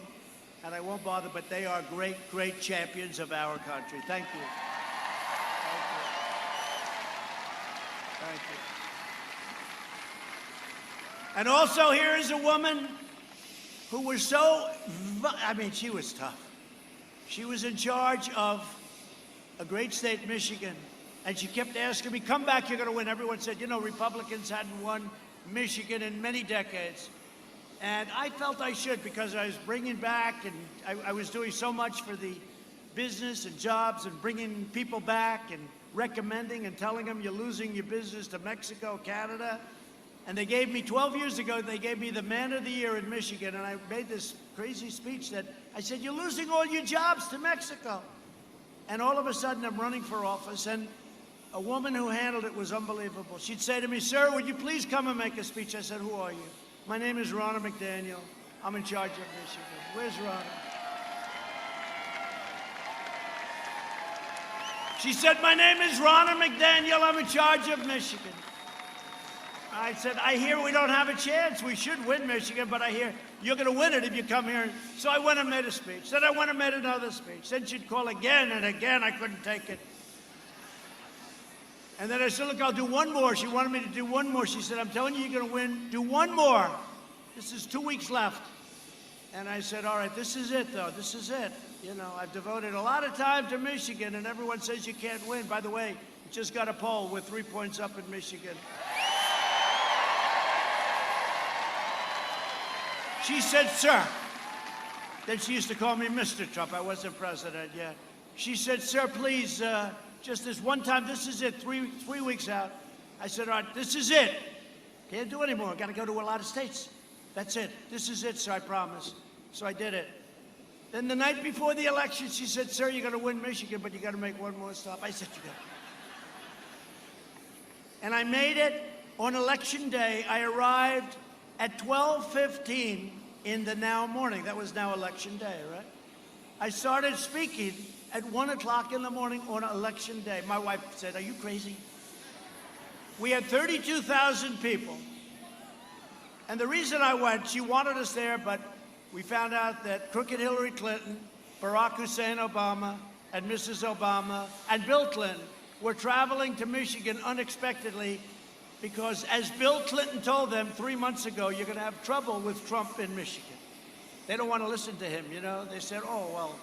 And I won't bother, but they are great, great champions of our country. Thank you. Thank you. Thank you. And also here is a woman who was she was tough. She was in charge of a great state, Michigan. And she kept asking me, come back, you're going to win. Everyone said, you know, Republicans hadn't won Michigan in many decades. And I felt I should, because I was bringing back, and I was doing so much for the business and jobs and bringing people back and recommending and telling them you're losing your business to Mexico, Canada. And they gave me, 12 years ago, they gave me the Man of the Year in Michigan. And I made this crazy speech that I said, you're losing all your jobs to Mexico. And all of a sudden, I'm running for office. And a woman who handled it was unbelievable. She'd say to me, sir, would you please come and make a speech? I said, who are you? My name is Ronna McDaniel. I'm in charge of Michigan. Where's Ronna? She said, my name is Ronna McDaniel. I'm in charge of Michigan. I said, I hear we don't have a chance. We should win Michigan, but I hear you're going to win it if you come here. So I went and made a speech. Then I went and made another speech. Then she'd call again and again. I couldn't take it. And then I said, look, I'll do one more. She wanted me to do one more. She said, I'm telling you, you're going to win. Do one more. This is 2 weeks left. And I said, all right, this is it, though. This is it. You know, I've devoted a lot of time to Michigan, and everyone says you can't win. By the way, we just got a poll. We're 3 points up in Michigan. She said, sir. Then she used to call me Mr. Trump. I wasn't president yet. She said, sir, please, just this one time, this is it, three weeks out. I said, all right, this is it. Can't do anymore. Got to go to a lot of states. That's it. This is it, sir, I promise. So I did it. Then the night before the election, she said, sir, you're going to win Michigan, but you got to make one more stop. I said, you got to. And I made it on election day. I arrived at 12:15 in the now morning. That was now election day, right? I started speaking at 1 o'clock in the morning on election day. My wife said, are you crazy? We had 32,000 people. And the reason I went, she wanted us there, but we found out that crooked Hillary Clinton, Barack Hussein Obama, and Mrs. Obama, and Bill Clinton were traveling to Michigan unexpectedly because, as Bill Clinton told them 3 months ago, you're going to have trouble with Trump in Michigan. They don't want to listen to him, you know. They said, oh, well,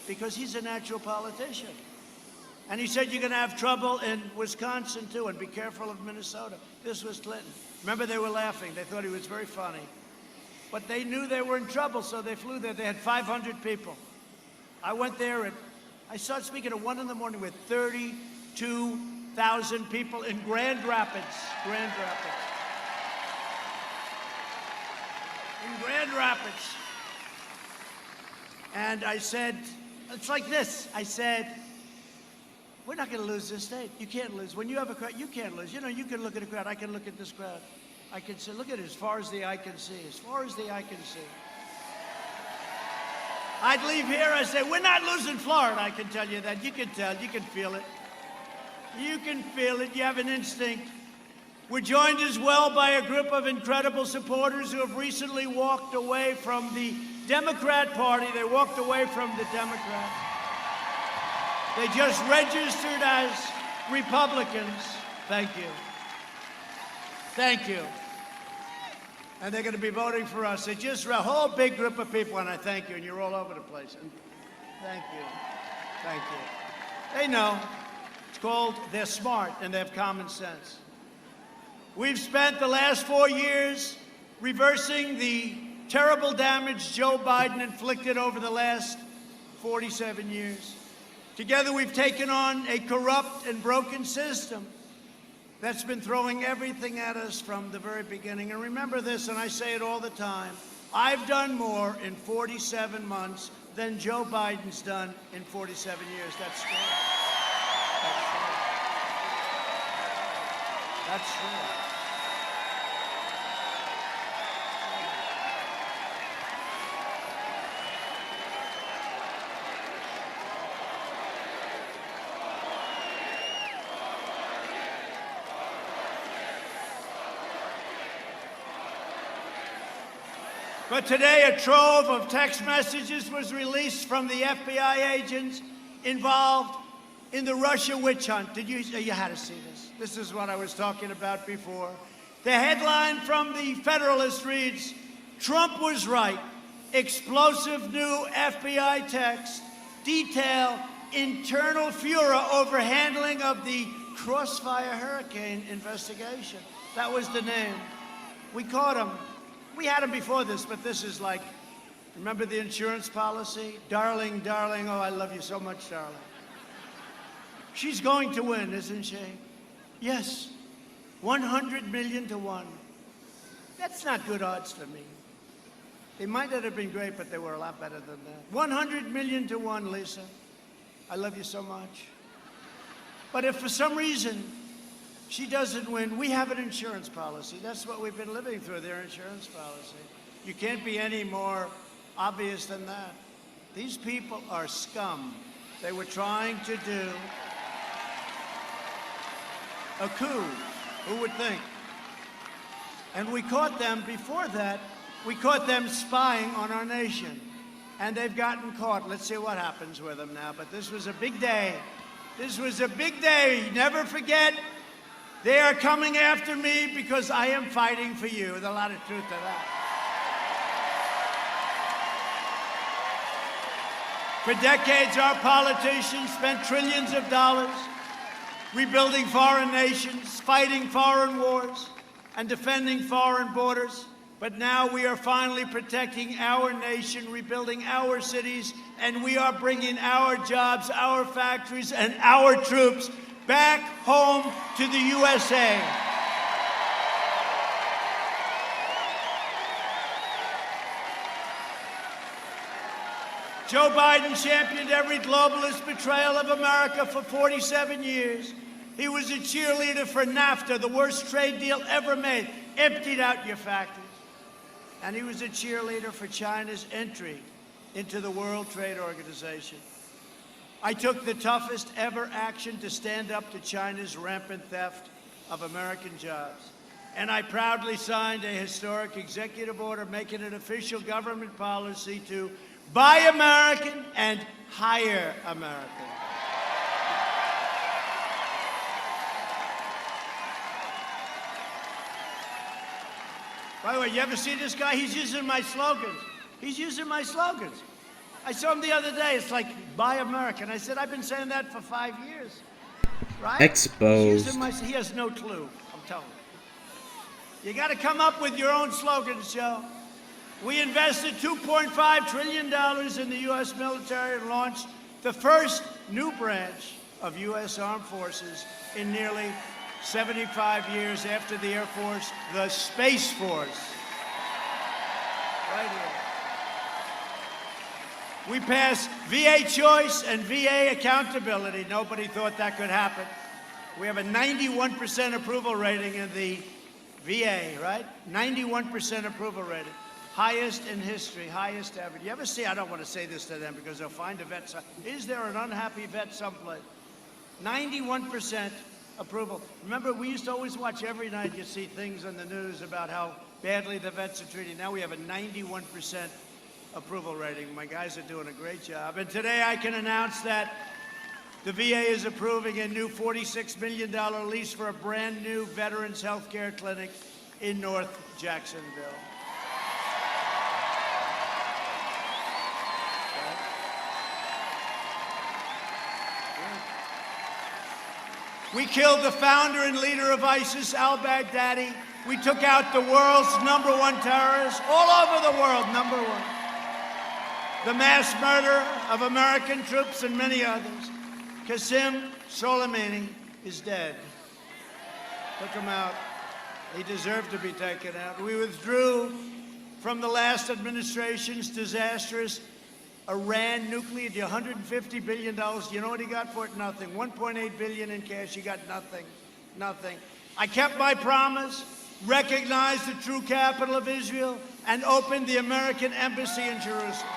because he's a natural politician. And he said, you're going to have trouble in Wisconsin, too, and be careful of Minnesota. This was Clinton. Remember, they were laughing. They thought he was very funny. But they knew they were in trouble, so they flew there. They had 500 people. I went there, and I started speaking at 1 in the morning with 32,000 people in Grand Rapids. Grand Rapids. In Grand Rapids. And I said, it's like this. I said, we're not going to lose this state. You can't lose. When you have a crowd, you can't lose. You know, you can look at a crowd. I can look at this crowd. I can say, look at it as far as the eye can see. As far as the eye can see. I'd leave here, I say, we're not losing Florida. I can tell you that. You can tell. You can feel it. You can feel it. You have an instinct. We're joined as well by a group of incredible supporters who have recently walked away from the Democrat Party. They walked away from the Democrats. They just registered as Republicans. Thank you. Thank you. And they're going to be voting for us. They just a whole big group of people, and I thank you, and you're all over the place. And thank you. Thank you. They know. It's called, they're smart, and they have common sense. We've spent the last 4 years reversing the terrible damage Joe Biden inflicted over the last 47 years. Together, we've taken on a corrupt and broken system that's been throwing everything at us from the very beginning. And remember this, and I say it all the time, I've done more in 47 months than Joe Biden's done in 47 years. That's true. That's true. That's true. But today, a trove of text messages was released from the FBI agents involved in the Russia witch hunt. You had to see this. This is what I was talking about before. The headline from the Federalist reads, Trump was right. Explosive new FBI texts detail internal furor over handling of the Crossfire Hurricane investigation. That was the name. We caught him. We had him before this, but this is like, remember the insurance policy? Darling, darling, oh, I love you so much, darling. She's going to win, isn't she? Yes, 100 million to 1. That's not good odds for me. They might not have been great, but they were a lot better than that. 100 million to 1, Lisa. I love you so much. But if for some reason she doesn't win, we have an insurance policy. That's what we've been living through, their insurance policy. You can't be any more obvious than that. These people are scum. They were trying to do a coup. Who would think? And we caught them before that. We caught them spying on our nation. And they've gotten caught. Let's see what happens with them now. But this was a big day. This was a big day. Never forget, they are coming after me because I am fighting for you. There's a lot of truth to that. For decades, our politicians spent trillions of dollars rebuilding foreign nations, fighting foreign wars, and defending foreign borders. But now we are finally protecting our nation, rebuilding our cities, and we are bringing our jobs, our factories, and our troops back home to the USA. Joe Biden championed every globalist betrayal of America for 47 years. He was a cheerleader for NAFTA, the worst trade deal ever made, emptied out your factories. And he was a cheerleader for China's entry into the World Trade Organization. I took the toughest ever action to stand up to China's rampant theft of American jobs. And I proudly signed a historic executive order making it official government policy to buy American and hire American. By the way, you ever see this guy? He's using my slogans. He's using my slogans. I saw him the other day. It's like, buy American. I said, I've been saying that for 5 years. Right? Exposed. He has no clue, I'm telling you. You got to come up with your own slogans, Joe. We invested $2.5 trillion in the U.S. military and launched the first new branch of U.S. Armed Forces in nearly 75 years after the Air Force, the Space Force. Right here. We passed VA choice and VA accountability. Nobody thought that could happen. We have a 91% approval rating in the VA, right? 91% approval rating. Highest in history, highest ever. You ever see, I don't want to say this to them because they'll find a vet. Is there an unhappy vet someplace? 91% approval. Remember, we used to always watch every night, you see things on the news about how badly the vets are treated. Now we have a 91% approval rating. My guys are doing a great job. And today I can announce that the VA is approving a new $46 million lease for a brand new veterans health care clinic in North Jacksonville. We killed the founder and leader of ISIS, al-Baghdadi. We took out the world's #1 terrorist, all over the world, #1. The mass murder of American troops and many others. Qasem Soleimani is dead. Took him out. He deserved to be taken out. We withdrew from the last administration's disastrous Iran nuclear deal, $150 billion. You know what he got for it? Nothing. $1.8 billion in cash. He got nothing. Nothing. I kept my promise, recognized the true capital of Israel, and opened the American embassy in Jerusalem.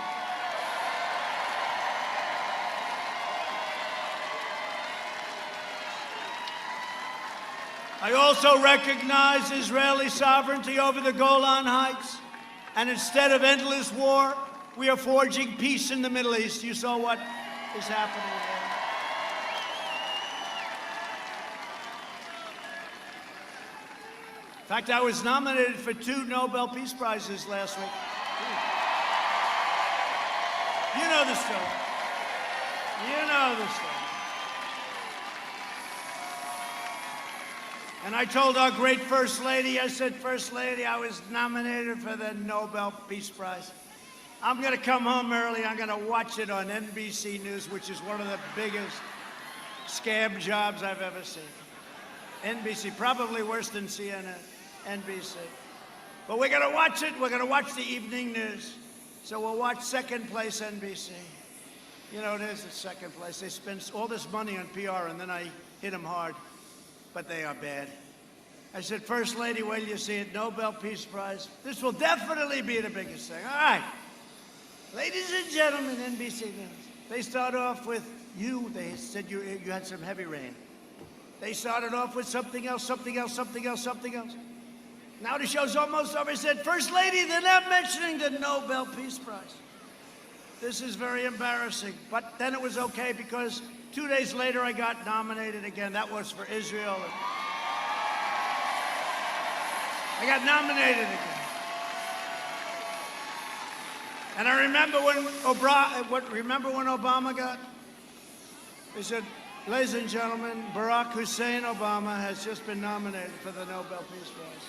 I also recognized Israeli sovereignty over the Golan Heights, and instead of endless war, we are forging peace in the Middle East. You saw what is happening there. In fact, I was nominated for 2 Nobel Peace Prizes last week. You know the story. You know the story. And I told our great First Lady, I said, First Lady, I was nominated for the Nobel Peace Prize. I'm going to come home early. I'm going to watch it on NBC News, which is one of the biggest scam jobs I've ever seen. NBC, probably worse than CNN, NBC. But we're going to watch it. We're going to watch the evening news. So we'll watch second place NBC. You know, it is the second place. They spend all this money on PR, and then I hit them hard. But they are bad. I said, First Lady, wait till you see it. Nobel Peace Prize. This will definitely be the biggest thing. All right. Ladies and gentlemen, NBC News. They start off with you. They said you had some heavy rain. They started off with something else, something else, something else, something else. Now the show's almost over. I said, First Lady, they're not mentioning the Nobel Peace Prize. This is very embarrassing. But then it was okay because 2 days later I got nominated again. That was for Israel. I got nominated again. And I remember when Obama got, they said, ladies and gentlemen, Barack Hussein Obama has just been nominated for the Nobel Peace Prize.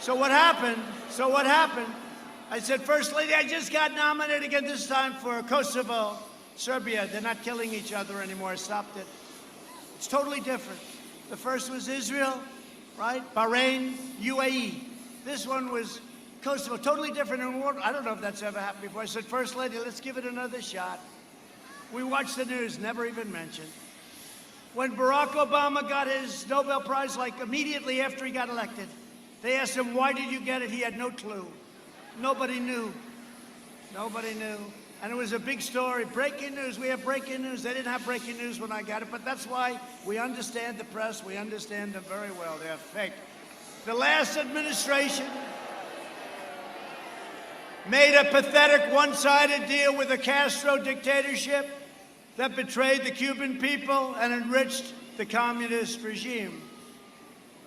So what happened? I said, First Lady, I just got nominated again, this time for Kosovo, Serbia. They're not killing each other anymore. I stopped it. It's totally different. The first was Israel, right? Bahrain, UAE. This one was Kosovo, totally different. I don't know if that's ever happened before. I said, First Lady, let's give it another shot. We watched the news, never even mentioned. When Barack Obama got his Nobel Prize, like immediately after he got elected, they asked him, why did you get it? He had no clue. Nobody knew. Nobody knew. And it was a big story. Breaking news. We have breaking news. They didn't have breaking news when I got it, but that's why we understand the press. We understand them very well. They're fake. The last administration made a pathetic one-sided deal with a Castro dictatorship that betrayed the Cuban people and enriched the communist regime.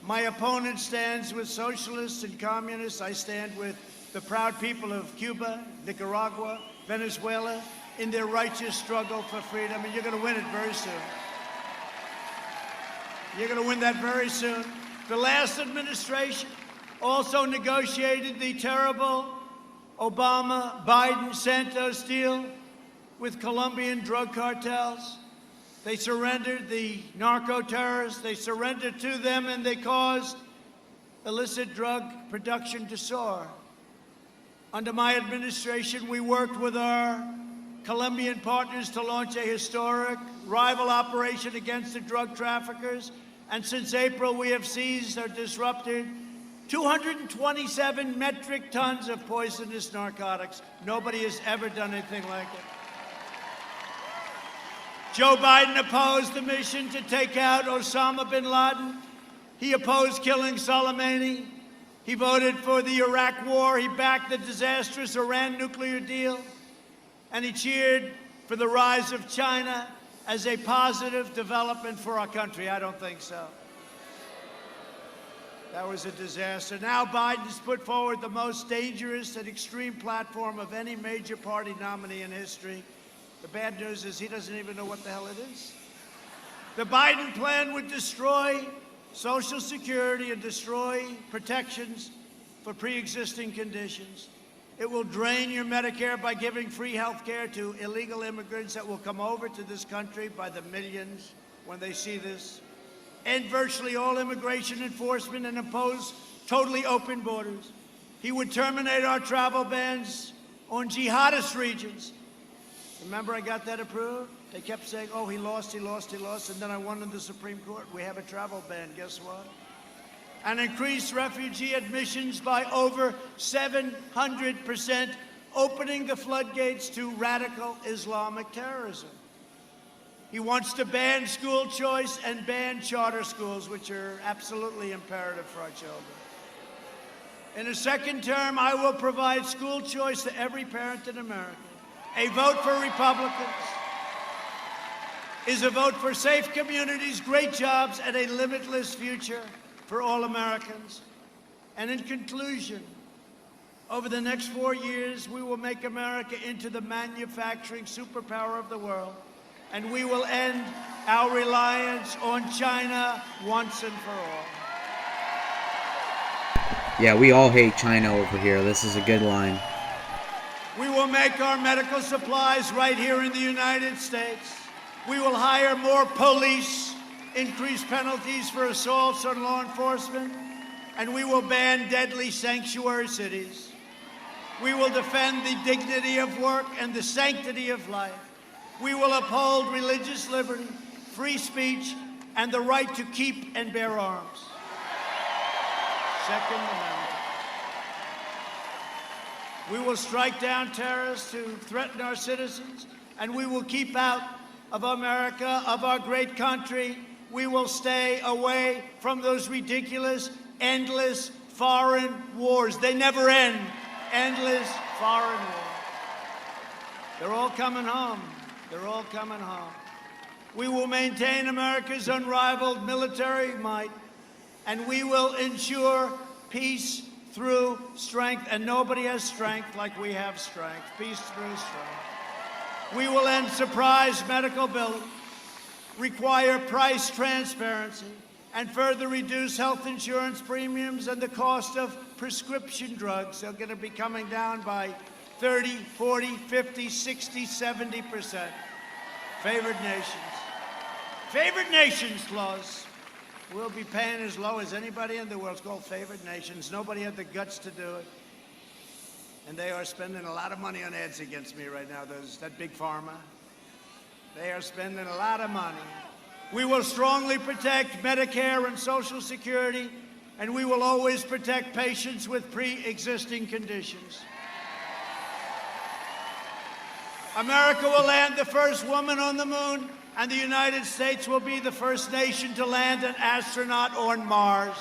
My opponent stands with socialists and communists. I stand with the proud people of Cuba, Nicaragua, Venezuela, in their righteous struggle for freedom, and you're going to win it very soon. You're going to win that very soon. The last administration also negotiated the terrible Obama-Biden-Santos deal with Colombian drug cartels. They surrendered the narco-terrorists. They surrendered to them, and they caused illicit drug production to soar. Under my administration, we worked with our Colombian partners to launch a historic rival operation against the drug traffickers. And since April, we have seized or disrupted 227 metric tons of poisonous narcotics. Nobody has ever done anything like it. Joe Biden opposed the mission to take out Osama bin Laden. He opposed killing Soleimani. He voted for the Iraq war. He backed the disastrous Iran nuclear deal. And he cheered for the rise of China as a positive development for our country. I don't think so. That was a disaster. Now Biden's put forward the most dangerous and extreme platform of any major party nominee in history. The bad news is he doesn't even know what the hell it is. The Biden plan would destroy Social Security and destroy protections for pre-existing conditions. It will drain your Medicare by giving free health care to illegal immigrants that will come over to this country by the millions when they see this. End virtually all immigration enforcement and impose totally open borders. He would terminate our travel bans on jihadist regions. Remember, I got that approved? They kept saying, oh, he lost, and then I won in the Supreme Court. We have a travel ban. Guess what? And increased refugee admissions by over 700%, opening the floodgates to radical Islamic terrorism. He wants to ban school choice and ban charter schools, which are absolutely imperative for our children. In a second term, I will provide school choice to every parent in America. A vote for Republicans is a vote for safe communities, great jobs, and a limitless future for all Americans. And in conclusion, over the next 4 years, we will make America into the manufacturing superpower of the world. and we will end our reliance on China once and for all. Yeah, we all hate China over here. This is a good line. We will make our medical supplies right here in the United States. We will hire more police, increase penalties for assaults on law enforcement, and we will ban deadly sanctuary cities. We will defend the dignity of work and the sanctity of life. We will uphold religious liberty, free speech, and the right to keep and bear arms. Second Amendment. We will strike down terrorists who threaten our citizens, and we will keep out of America, of our great country. We will stay away from those ridiculous, endless foreign wars. They never end. Endless foreign wars. They're all coming home. They're all coming home. We will maintain America's unrivaled military might, and we will ensure peace through strength, and nobody has strength like we have strength. Peace through strength. We will end surprise medical billing, require price transparency, and further reduce health insurance premiums and the cost of prescription drugs. They're going to be coming down by 30, 40, 50, 60, 70%. Favored nations. Favored nations clause. We'll be paying as low as anybody in the world. It's called favored nations. Nobody had the guts to do it. And they are spending a lot of money on ads against me right now, that big pharma. They are spending a lot of money. We will strongly protect Medicare and Social Security, and we will always protect patients with pre-existing conditions. America will land the first woman on the moon, and the United States will be the first nation to land an astronaut on Mars.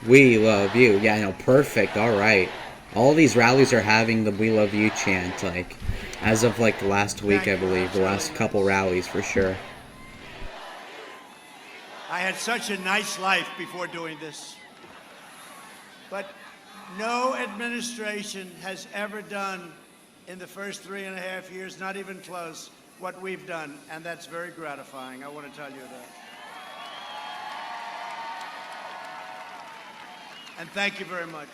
We love you. Yeah, no, perfect. All right. All these rallies are having the "We love you" chant, like, as of like last week, I believe, the last couple rallies for sure. I had such a nice life before doing this. But no administration has ever done in the first 3.5 years, not even close, what we've done. And that's very gratifying. I want to tell you that. And thank you very much.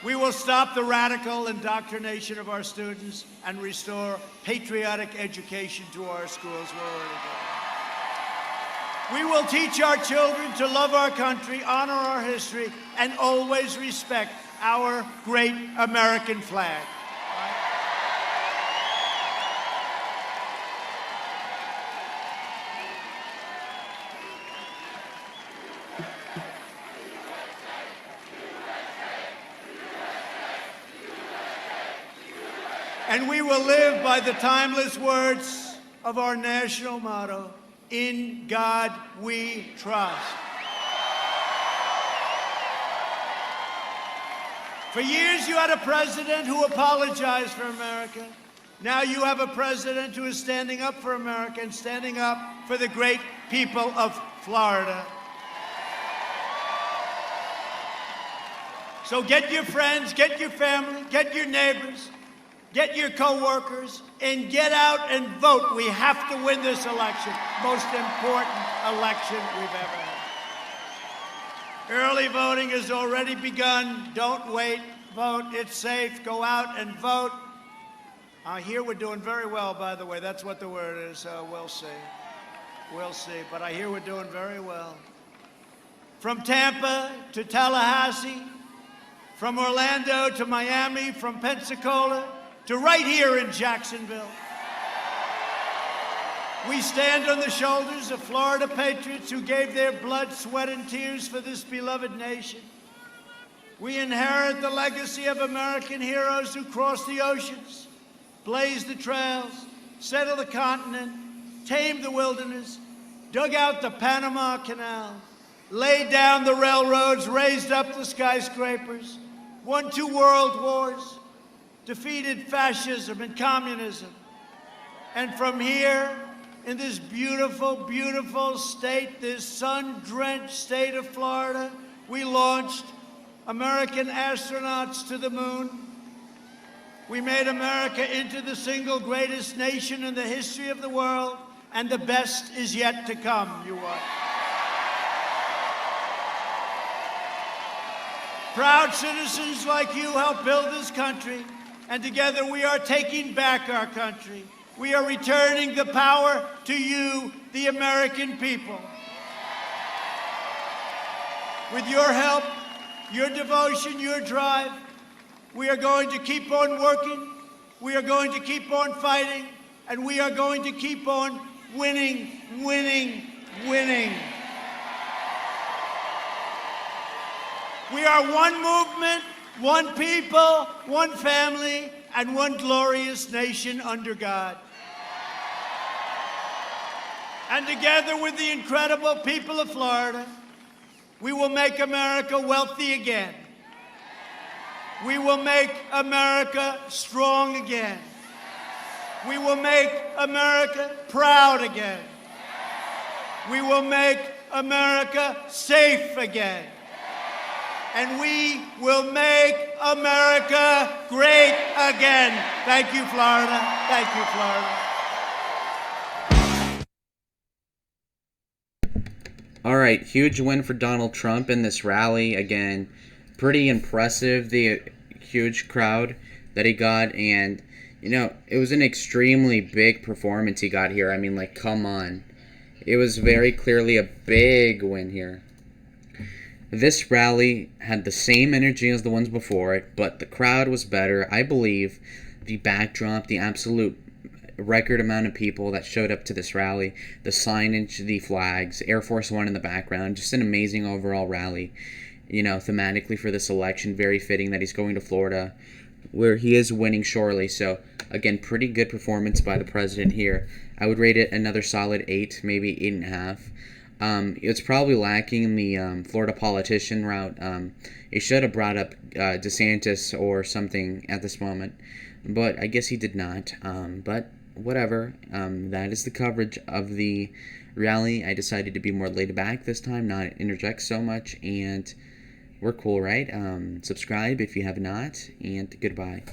We will stop the radical indoctrination of our students and restore patriotic education to our schools. We're already doing. We will teach our children to love our country, honor our history, and always respect our great American flag. And we will live by the timeless words of our national motto, "In God we trust." For years you had a president who apologized for America. Now you have a president who is standing up for America and standing up for the great people of Florida. So get your friends, get your family, get your neighbors, get your co-workers, and get out and vote. We have to win this election. Most important election we've ever had. Early voting has already begun. Don't wait. Vote. It's safe. Go out and vote. I hear we're doing very well, by the way. That's what the word is. We'll see. We'll see. But I hear we're doing very well. From Tampa to Tallahassee, from Orlando to Miami, from Pensacola to right here in Jacksonville. We stand on the shoulders of Florida patriots who gave their blood, sweat, and tears for this beloved nation. We inherit the legacy of American heroes who crossed the oceans, blazed the trails, settled the continent, tamed the wilderness, dug out the Panama Canal, laid down the railroads, raised up the skyscrapers, won 2 world wars, defeated fascism and communism. And from here, in this beautiful, beautiful state, this sun-drenched state of Florida, we launched American astronauts to the moon. We made America into the single greatest nation in the history of the world, and the best is yet to come, you watch. Proud citizens like you helped build this country, and together we are taking back our country. We are returning the power to you, the American people. With your help, your devotion, your drive, we are going to keep on working, we are going to keep on fighting, and we are going to keep on winning, winning, winning. We are one movement, one people, one family, and one glorious nation under God. And together with the incredible people of Florida, we will make America wealthy again. We will make America strong again. We will make America proud again. We will make America safe again. And we will make America great again. Thank you, Florida. Thank you, Florida. All right, huge win for Donald Trump in this rally. Again, pretty impressive, the huge crowd that he got. And, you know, it was an extremely big performance he got here. I mean, like, come on. It was very clearly a big win here. This rally had the same energy as the ones before it, but the crowd was better. I believe the backdrop, the absolute record amount of people that showed up to this rally, the signage, the flags, Air Force One in the background, just an amazing overall rally. You know, thematically for this election, very fitting that he's going to Florida, where he is winning surely. So, again, pretty good performance by the president here. I would rate it another solid 8, maybe 8.5. It's probably lacking in the Florida politician route. He should have brought up DeSantis or something at this moment, but I guess he did not. But whatever. That is the coverage of the rally. I decided to be more laid back this time, not interject so much, and we're cool, right? Subscribe if you have not, and goodbye.